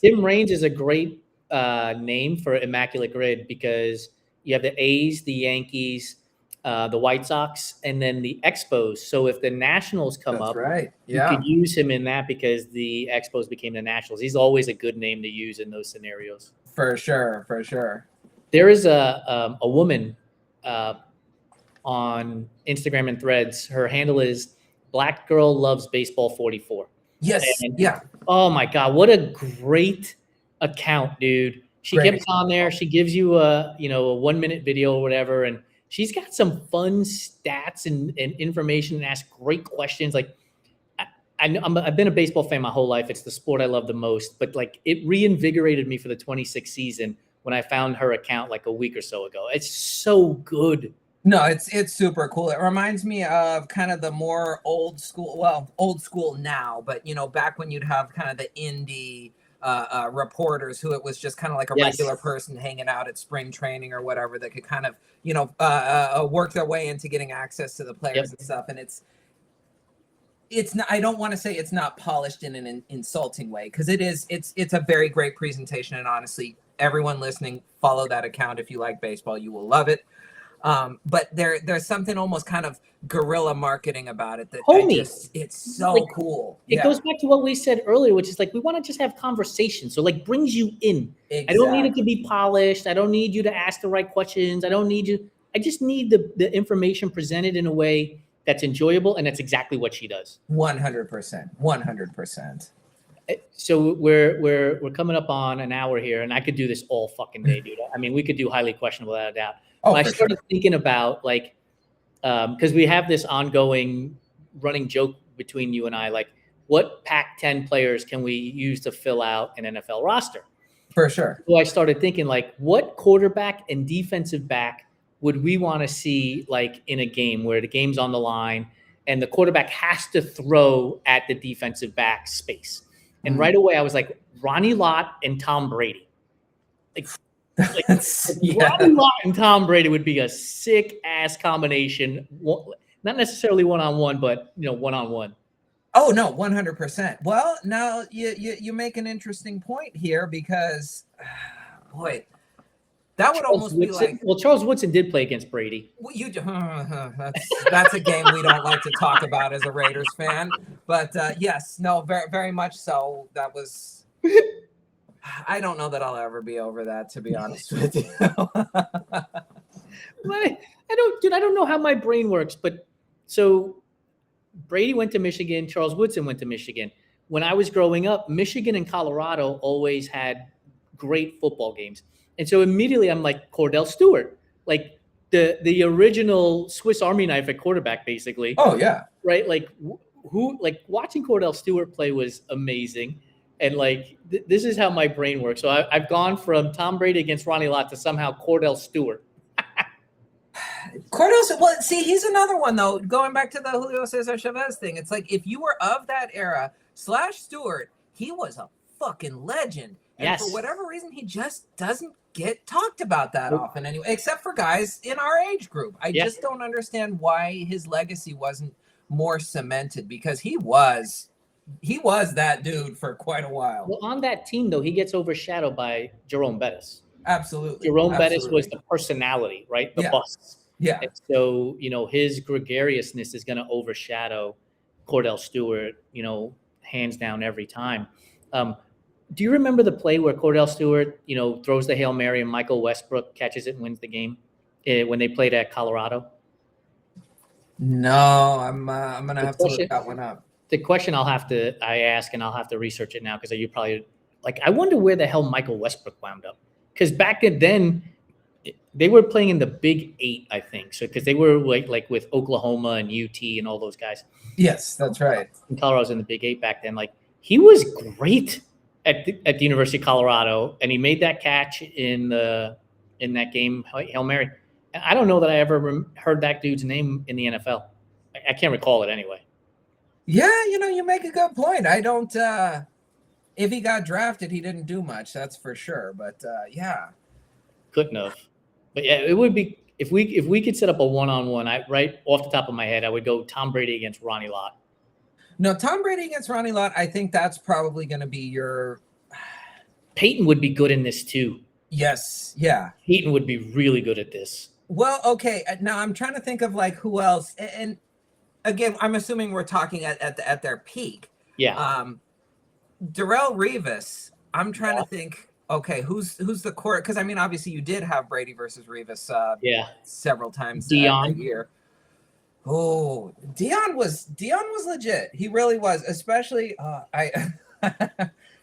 Tim Raines is a great name for Immaculate Grid, because you have the A's, the Yankees, the White Sox, and then the Expos. So if the Nationals come up, right. Yeah. You could use him in that because the Expos became the Nationals. He's always a good name to use in those scenarios. For sure. There is a woman on Instagram and Threads. Her handle is Black Girl Loves Baseball 44. Yes. Yeah. Oh my God, what a great account, dude. She gets on there. She gives you a 1 minute video or whatever, and she's got some fun stats and information and asks great questions. I've been a baseball fan my whole life. It's the sport I love the most. But it reinvigorated me for the 26th season when I found her account a week or so ago. It's so good. No, it's super cool. It reminds me of kind of the more old school now, but back when you'd have kind of the indie reporters who it was just kind of like a regular person hanging out at spring training or whatever that could kind of work their way into getting access to the players and stuff. And it's not, I don't want to say it's not polished in an insulting way, because it's a very great presentation, and honestly, everyone listening, follow that account if you like baseball. You will love it. But there's something almost kind of guerrilla marketing about it that it's so like, cool. It goes back to what we said earlier, which is like we want to just have conversation. So like brings you in. Exactly. I don't need it to be polished. I don't need you to ask the right questions. I don't need you. I just need the information presented in a way that's enjoyable, and that's exactly what she does. 100%. 100%. So we're coming up on an hour here, and I could do this all fucking day, dude. I mean, we could do highly questionable without a doubt. Oh, I started thinking about like, because we have this ongoing running joke between you and I, like, what Pac-10 players can we use to fill out an NFL roster? For sure. So I started thinking, like, what quarterback and defensive back would we want to see, like, in a game where the game's on the line and the quarterback has to throw at the defensive back space? And right away, I was like, Ronnie Lott and Tom Brady. Like Ronnie Lott and Tom Brady would be a sick ass combination. Not necessarily one-on-one, but one-on-one. Oh no, 100%. Well, now you make an interesting point here because, boy, that would almost be like. Well, Charles Woodson did play against Brady. That's a game we don't like to talk about as a Raiders fan, but yes, no, very very much so. That was. I don't know that I'll ever be over that, to be honest with you. I don't know how my brain works, but so Brady went to Michigan, Charles Woodson went to Michigan. When I was growing up, Michigan and Colorado always had great football games. And so immediately I'm like, Cordell Stewart, like the original Swiss Army knife at quarterback, basically. Oh, yeah. Right? Like watching Cordell Stewart play was amazing. And like, this is how my brain works. So I've gone from Tom Brady against Ronnie Lott to somehow Cordell Stewart. Well, see, he's another one, though. Going back to the Julio Cesar Chavez thing, it's like if you were of that era, Stewart, he was a fucking legend. And for whatever reason, he just doesn't get talked about that often anyway, except for guys in our age group. I just don't understand why his legacy wasn't more cemented, because he was that dude for quite a while. Well, on that team, though, he gets overshadowed by Jerome Bettis. Absolutely. Bettis was the personality, right? The bust. Yeah. And so, his gregariousness is going to overshadow Cordell Stewart, hands down every time. Do you remember the play where Cordell Stewart, throws the Hail Mary and Michael Westbrook catches it and wins the game when they played at Colorado? No, I'm going to have to look that one up. The question I ask, and I'll have to research it now, because you probably I wonder where the hell Michael Westbrook wound up. Because back then they were playing in the Big 8, I think. So because they were like with Oklahoma and UT and all those guys. Yes, that's right. And Colorado's in the Big 8 back then. Like, he was great at the University of Colorado, and he made that catch in that game, Hail Mary. And I don't know that I ever heard that dude's name in the NFL. I can't recall it anyway. Yeah, you make a good point. I don't. If he got drafted, he didn't do much. That's for sure. But yeah, couldn't have. But yeah, it would be if we could set up a one-on-one. Right off the top of my head, I would go Tom Brady against Ronnie Lott. No, Tom Brady against Ronnie Lott. I think that's probably going to be your. Peyton would be good in this too. Yes. Yeah. Peyton would be really good at this. Well, okay. Now I'm trying to think of like who else. And again, I'm assuming we're talking at their peak. Yeah. Darrelle Revis. I'm trying to think. Okay, who's the court? Because I mean, obviously, you did have Brady versus Revis. Several times every year. Oh, Dion was legit. He really was. Especially,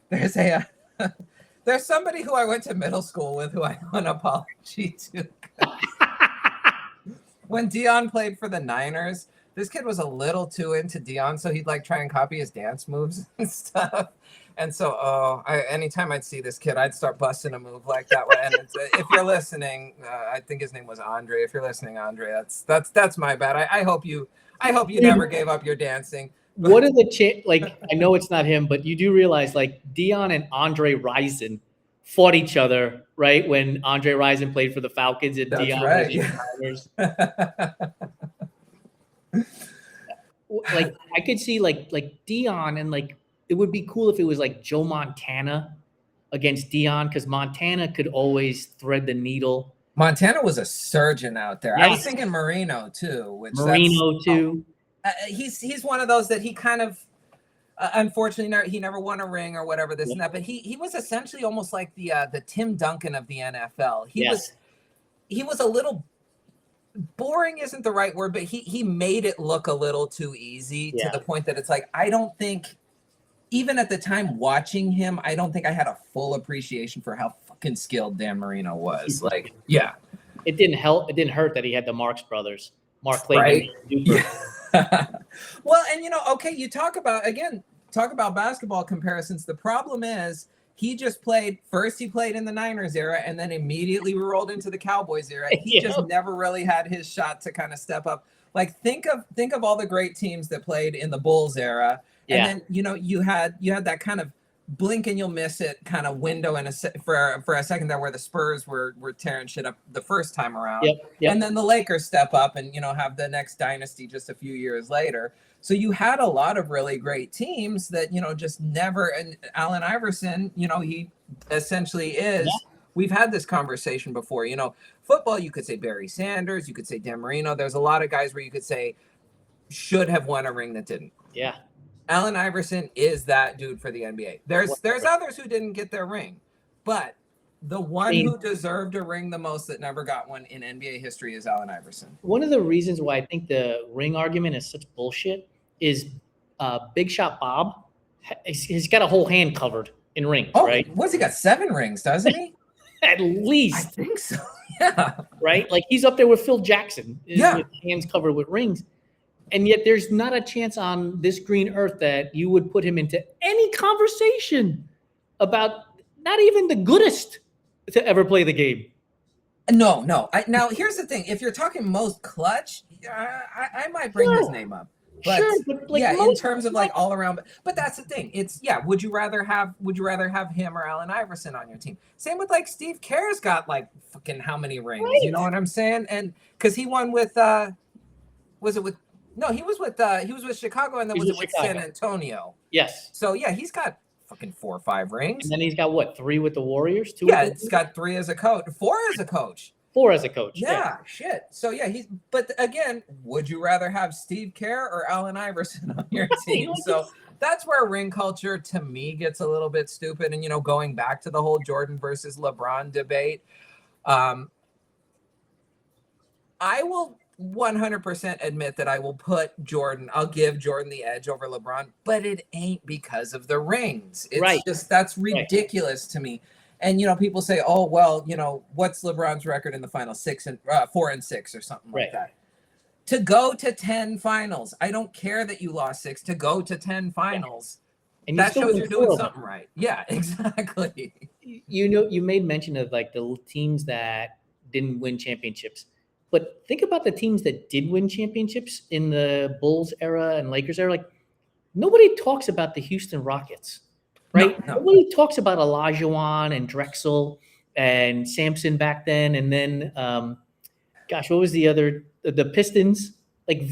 there's somebody who I went to middle school with who I owe an apology to. When Dion played for the Niners, this kid was a little too into Dion, so he'd like try and copy his dance moves and stuff. And so, anytime I'd see this kid, I'd start busting a move like that. And if you're listening, I think his name was Andre. If you're listening, Andre, that's my bad. I hope you never gave up your dancing. What are the I know it's not him, but you do realize like Dion and Andre Rison fought each other, right? When Andre Rison played for the Falcons and that's Dion right. was like I could see like Dion, and like it would be cool if it was like Joe Montana against Dion, because Montana could always thread the needle Montana was a surgeon out there. I was Yes. thinking Marino too, which Marino too. He's one of those that he kind of unfortunately he never won a ring or whatever this and that. But he was essentially almost like the Tim Duncan of the NFL. He was a little boring isn't the right word, but he made it look a little too easy to the point that it's like I don't think. Even at the time watching him, I don't think I had a full appreciation for how fucking skilled Dan Marino was. Like, yeah. It didn't help. It didn't hurt that he had the Marx brothers, Mark Clayton. Right? Yeah. Well, and okay, you talk about basketball comparisons. The problem is he played in the Niners era and then immediately rolled into the Cowboys era. He just never really had his shot to kind of step up. Like think of all the great teams that played in the Bulls era. And then you had that kind of blink and you'll miss it kind of window for a second there where the Spurs were tearing shit up the first time around. And then the Lakers step up and have the next dynasty just a few years later. So you had a lot of really great teams that just never. And Allen Iverson, he essentially is. We've had this conversation before. Football, you could say Barry Sanders, you could say Dan Marino. There's a lot of guys where you could say should have won a ring that didn't. Yeah. Allen Iverson is that dude for the NBA. There's others who didn't get their ring, but the one who deserved a ring the most that never got one in NBA history is Allen Iverson. One of the reasons why I think the ring argument is such bullshit is Big Shot Bob. He's got a whole hand covered in rings, right? What's he got? 7 rings, doesn't he? At least. I think so. Yeah. Right? Like he's up there with Phil Jackson. With hands covered with rings. And yet there's not a chance on this green earth that you would put him into any conversation about not even the goodest to ever play the game. No. Now, here's the thing. If you're talking most clutch, I might bring his name up. But, but in terms of like all around. But that's the thing. It's would you rather have him or Allen Iverson on your team? Same with like Steve Kerr's got like fucking how many rings? Right. You know what I'm saying? And because he won with he was with Chicago and then was it with San Antonio? Yes. So he's got fucking 4 or 5 rings. And then he's got what, 3 with the Warriors? 2? Yeah, it's got 3 as a coach, 4 as a coach. 4 as a coach. Yeah, shit. So but again, would you rather have Steve Kerr or Allen Iverson on your team? So that's where ring culture to me gets a little bit stupid. And going back to the whole Jordan versus LeBron debate, I will 100% admit that I will I'll give Jordan the edge over LeBron, but it ain't because of the rings. It's just, that's ridiculous to me. And, people say, oh, well, what's LeBron's record in the final 4-6 or something like that. To go to 10 finals. I don't care that you lost 6 to go to 10 finals. And that shows you're doing something right. Yeah, exactly. You made mention of like the teams that didn't win championships. But think about the teams that did win championships in the Bulls era and Lakers era. Like nobody talks about the Houston Rockets, right? No. Nobody talks about Olajuwon and Drexel and Sampson back then. And then, what was the other? The Pistons. Like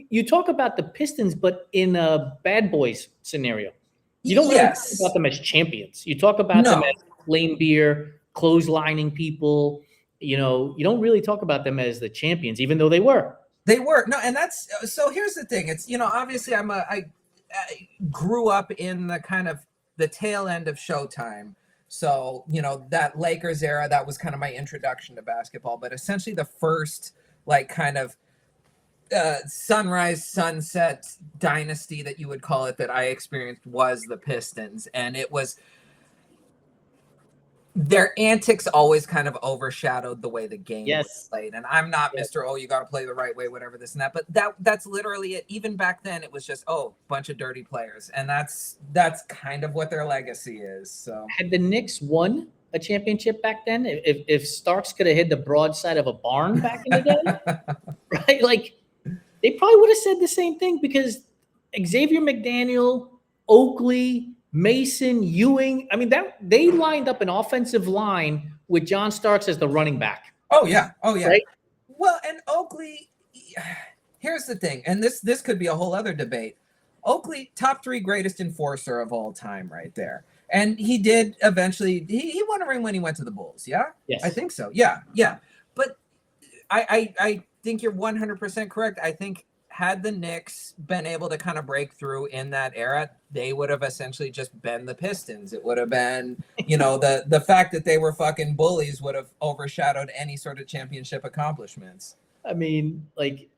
you talk about the Pistons, but in a bad boys scenario. You don't really talk about them as champions. You talk about them as lame beer, clotheslining people. You don't really talk about them as the champions, even though they were. They were. No, and that's so. Here's the thing. It's obviously I grew up in the kind of the tail end of Showtime. So that Lakers era, that was kind of my introduction to basketball. But essentially, the first like kind of sunrise sunset dynasty that you would call it that I experienced was the Pistons, and it was. Their antics always kind of overshadowed the way the game was played. And I'm not Mr. Oh, you got to play the right way, whatever this and that. But that's literally it. Even back then, it was just, bunch of dirty players. And that's kind of what their legacy is. So had the Knicks won a championship back then, if Starks could have hit the broadside of a barn back in the day, right? Like they probably would have said the same thing because Xavier McDaniel, Oakley, Mason, Ewing. I mean, that they lined up an offensive line with John Starks as the running back. Oh yeah. Right? Well, and Oakley, here's the thing, and this could be a whole other debate. Oakley, top 3 greatest enforcer of all time, right there. And he did eventually. He won a ring when he went to the Bulls. Yeah. Yes. I think so. Yeah. I think you're 100% correct. I think had the Knicks been able to kind of break through in that era, they would have essentially just been the Pistons. It would have been, the fact that they were fucking bullies would have overshadowed any sort of championship accomplishments. I mean, like,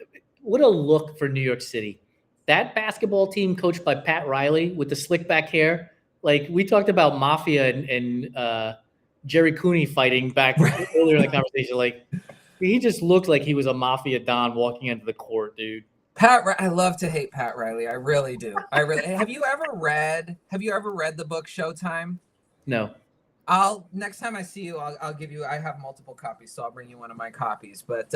what a look for New York City. That basketball team coached by Pat Riley with the slick back hair. Like, we talked about Mafia and Jerry Cooney fighting back earlier in the conversation. Like, he just looked like he was a Mafia Don walking into the court, dude. I love to hate Pat Riley. I really do. Have you ever read the book Showtime? No. Next time I see you, I'll give you, I have multiple copies, so I'll bring you one of my copies, but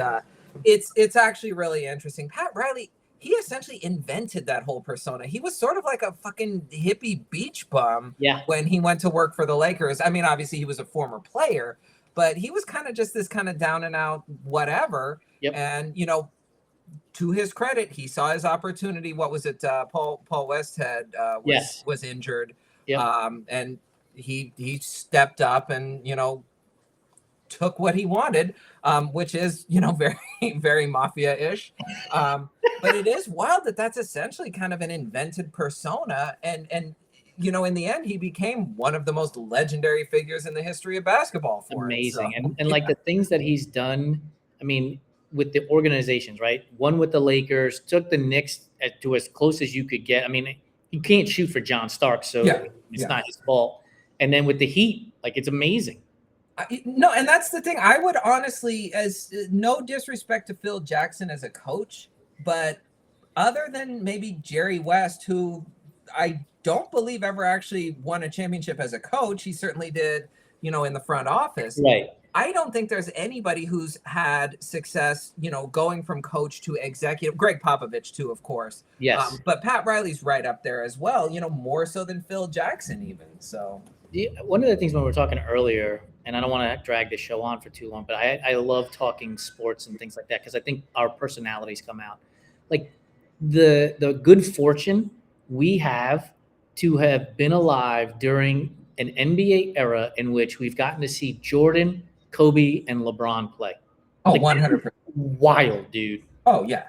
it's actually really interesting. Pat Riley, he essentially invented that whole persona. He was sort of like a fucking hippie beach bum when he went to work for the Lakers. I mean, obviously he was a former player, but he was kind of just this kind of down and out whatever. Yep. And, to his credit, he saw his opportunity. What was it? Paul Westhead was injured. Yep. And he stepped up and, took what he wanted, which is, very, very mafia-ish. But it is wild that that's essentially kind of an invented persona. And in the end, he became one of the most legendary figures in the history of basketball for Amazing. It. So, and like the things that he's done, I mean, with the organizations, right? One with the Lakers, took the Knicks to as close as you could get. I mean, you can't shoot for John Stark, so it's not his fault. And then with the Heat, like, it's amazing. No, and that's the thing. I would honestly, as no disrespect to Phil Jackson as a coach, but other than maybe Jerry West, who I don't believe ever actually won a championship as a coach, he certainly did, in the front office. Right. I don't think there's anybody who's had success, going from coach to executive. Greg Popovich, too, of course. Yes. But Pat Riley's right up there as well, more so than Phil Jackson even. So one of the things when we were talking earlier, and I don't want to drag the show on for too long, but I love talking sports and things like that because I think our personalities come out. Like the good fortune we have to have been alive during an NBA era in which we've gotten to see Jordan, Kobe, and LeBron play. Oh, like, 100%. Wild, dude. Oh, yeah.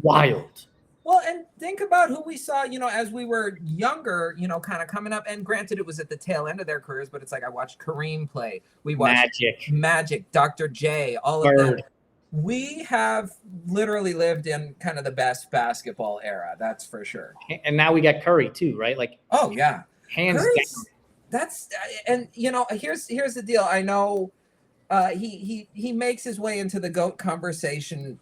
Wild. Well, and think about who we saw, as we were younger, kind of coming up. And granted, it was at the tail end of their careers, but it's like I watched Kareem play. We watched Magic, Dr. J, all of them. We have literally lived in kind of the best basketball era. That's for sure. And now we got Curry, too, right? Like, oh, yeah. Hands down. That's, and, here's the deal. I know he makes his way into the GOAT conversation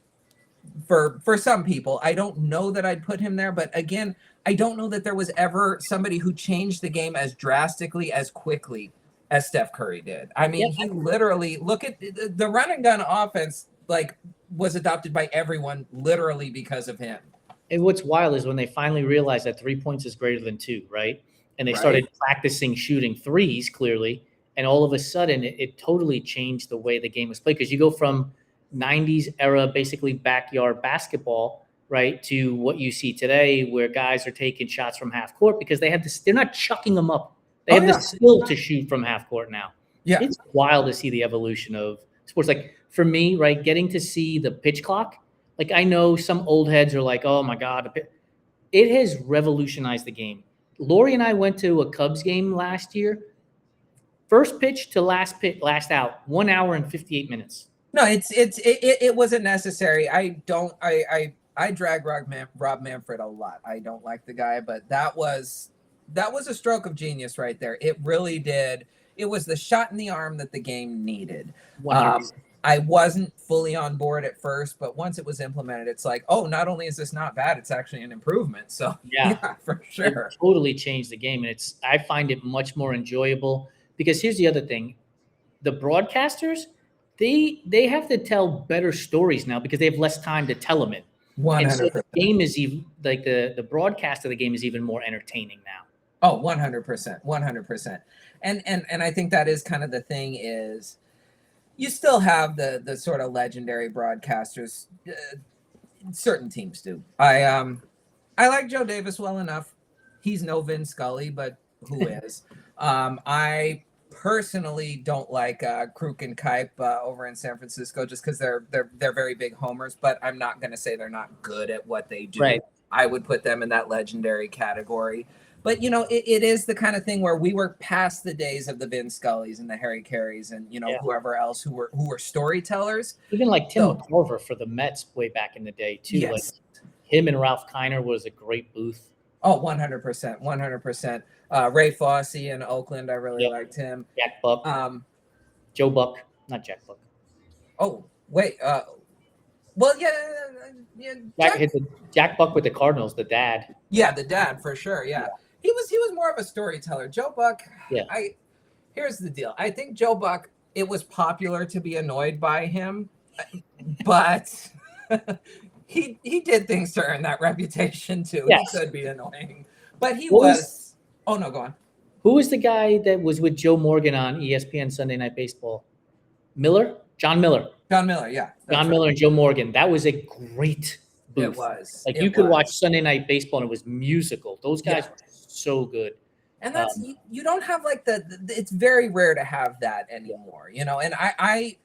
for some people. I don't know that I'd put him there, but again, I don't know that there was ever somebody who changed the game as drastically, as quickly as Steph Curry did. I mean, he literally, look at the run and gun offense, like, was adopted by everyone literally because of him. And what's wild is when they finally realized that 3 points is greater than 2, right? And they started practicing shooting threes, clearly. And all of a sudden, it totally changed the way the game was played. Because you go from 90s era, basically backyard basketball, right, to what you see today where guys are taking shots from half court because they have this, they're not chucking them up. They have the skill to shoot from half court now. Yeah. It's wild to see the evolution of sports. Like, for me, right, getting to see the pitch clock, like, I know some old heads are like, oh, my God. It has revolutionized the game. Lori and I went to a Cubs game last year. First pitch to last out, 1 hour and 58 minutes. No, it wasn't necessary. I drag Rob Manfred a lot. I don't like the guy, but that was a stroke of genius right there. It really did. It was the shot in the arm that the game needed. I wasn't fully on board at first, but once it was implemented, it's like, oh, not only is this not bad, it's actually an improvement. So yeah for sure. It totally changed the game. And I find it much more enjoyable because here's the other thing. The broadcasters, they have to tell better stories now because they have less time to tell them in. 100%. And so the game is even like the broadcast of the game is even more entertaining now. Oh, 100%. And I think that is kind of the thing is you still have the sort of legendary broadcasters. Certain teams do. I like Joe Davis well enough. He's no Vin Scully, but who is? I personally don't like Kruk and Kipe over in San Francisco just because they're very big homers, but I'm not going to say they're not good at what they do. Right. I would put them in that legendary category. But, you know, it is the kind of thing where we were past the days of the Vin Scullys and the Harry Careys and, you know, whoever else who were storytellers. Even like Tim McCorver for the Mets way back in the day, too. Yes. Like him and Ralph Kiner was a great booth. Oh, 100%. 100%. Ray Fosse in Oakland, I really liked him. Jack Buck. Joe Buck. Not Jack Buck. Oh, wait. Well, yeah. Jack Buck with the Cardinals, the dad. Yeah, the dad, for sure, yeah. He was more of a storyteller. Joe Buck, here's the deal. I think Joe Buck, it was popular to be annoyed by him, but he did things to earn that reputation too. Yes. He could be annoying, but he was. Oh no, go on. Who was the guy that was with Joe Morgan on ESPN Sunday Night Baseball? John Miller. John Miller, yeah. John Miller and Joe Morgan. That was a great booth. It was. Like you could watch Sunday Night Baseball and it was musical. Those guys were so good. And that's you don't have like it's very rare to have that anymore, you know. And I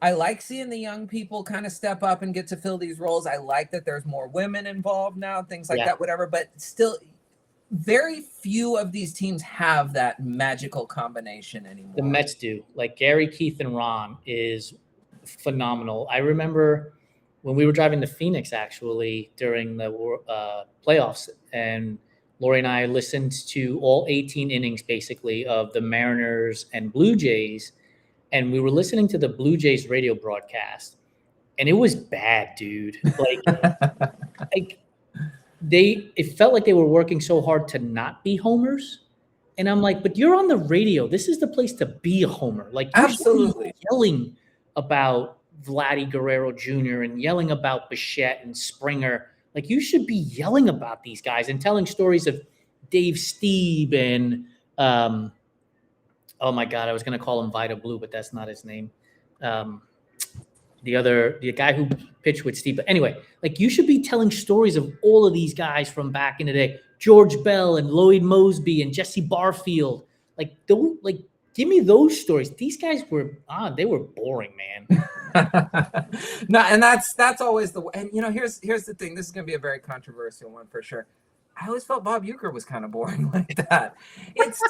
like seeing the young people kind of step up and get to fill these roles. I like that there's more women involved now, things like that, whatever. But still, very few of these teams have that magical combination anymore. The Mets do. Like Gary, Keith, and Ron is phenomenal. I remember when we were driving to Phoenix, actually, during the playoffs, and Lori and I listened to all 18 innings, basically, of the Mariners and Blue Jays, and we were listening to the Blue Jays radio broadcast, and it was bad, dude. Like, it felt like they were working so hard to not be homers, and I'm like, but you're on the radio. This is the place to be a homer. Like, you're absolutely yelling about Vladdy Guerrero Jr. and yelling about Bichette and Springer. Like, you should be yelling about these guys and telling stories of Dave Stieb and, oh my God, I was going to call him Vida Blue, but that's not his name. The guy who pitched with Steve. But anyway, like, you should be telling stories of all of these guys from back in the day. George Bell and Lloyd Mosby and Jesse Barfield. Like, give me those stories. These guys they were boring, man. No, and that's always and you know, here's the thing. This is going to be a very controversial one for sure. I always felt Bob Uecker was kind of boring like that. It's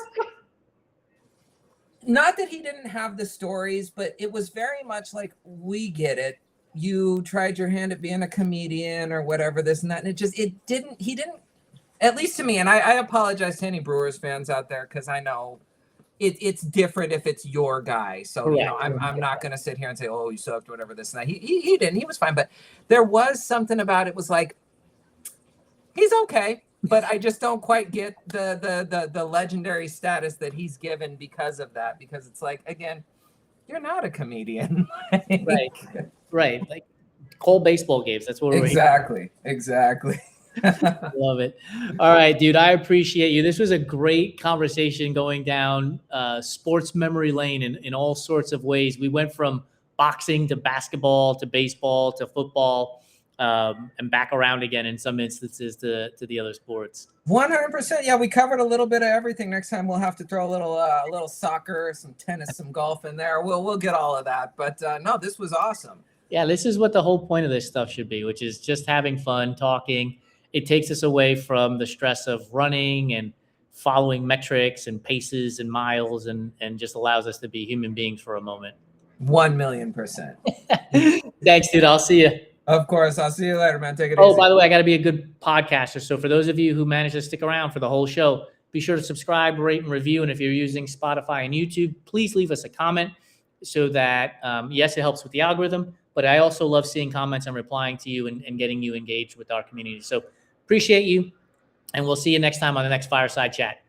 not that he didn't have the stories, but it was very much like, we get it. You tried your hand at being a comedian or whatever, this and that. And he didn't, at least to me, and I apologize to any Brewers fans out there, because I know it's different if it's your guy. So, you know, I'm not going to sit here and say, oh, you sucked, whatever, this and that. He didn't. He was fine. But there was something about it was like, he's okay, but I just don't quite get the legendary status that he's given because of that. Because it's like, again, you're not a comedian. Right. Like, call baseball games. That's what we're Exactly. Love it. All right, dude. I appreciate you. This was a great conversation going down sports memory lane in all sorts of ways. We went from boxing to basketball to baseball to football, and back around again in some instances to the other sports. 100%. Yeah, we covered a little bit of everything. Next time we'll have to throw a little soccer, some tennis, some golf in there. We'll get all of that. But no, this was awesome. Yeah, this is what the whole point of this stuff should be, which is just having fun, talking. It takes us away from the stress of running and following metrics and paces and miles, and just allows us to be human beings for a moment. 1,000,000%. Thanks, dude. I'll see you. Of course. I'll see you later, man. Take it easy. Oh, by the way, I got to be a good podcaster. So for those of you who managed to stick around for the whole show, be sure to subscribe, rate, and review. And if you're using Spotify and YouTube, please leave us a comment so that, yes, it helps with the algorithm, but I also love seeing comments and replying to you and getting you engaged with our community. So appreciate you, and we'll see you next time on the next Fireside Chat.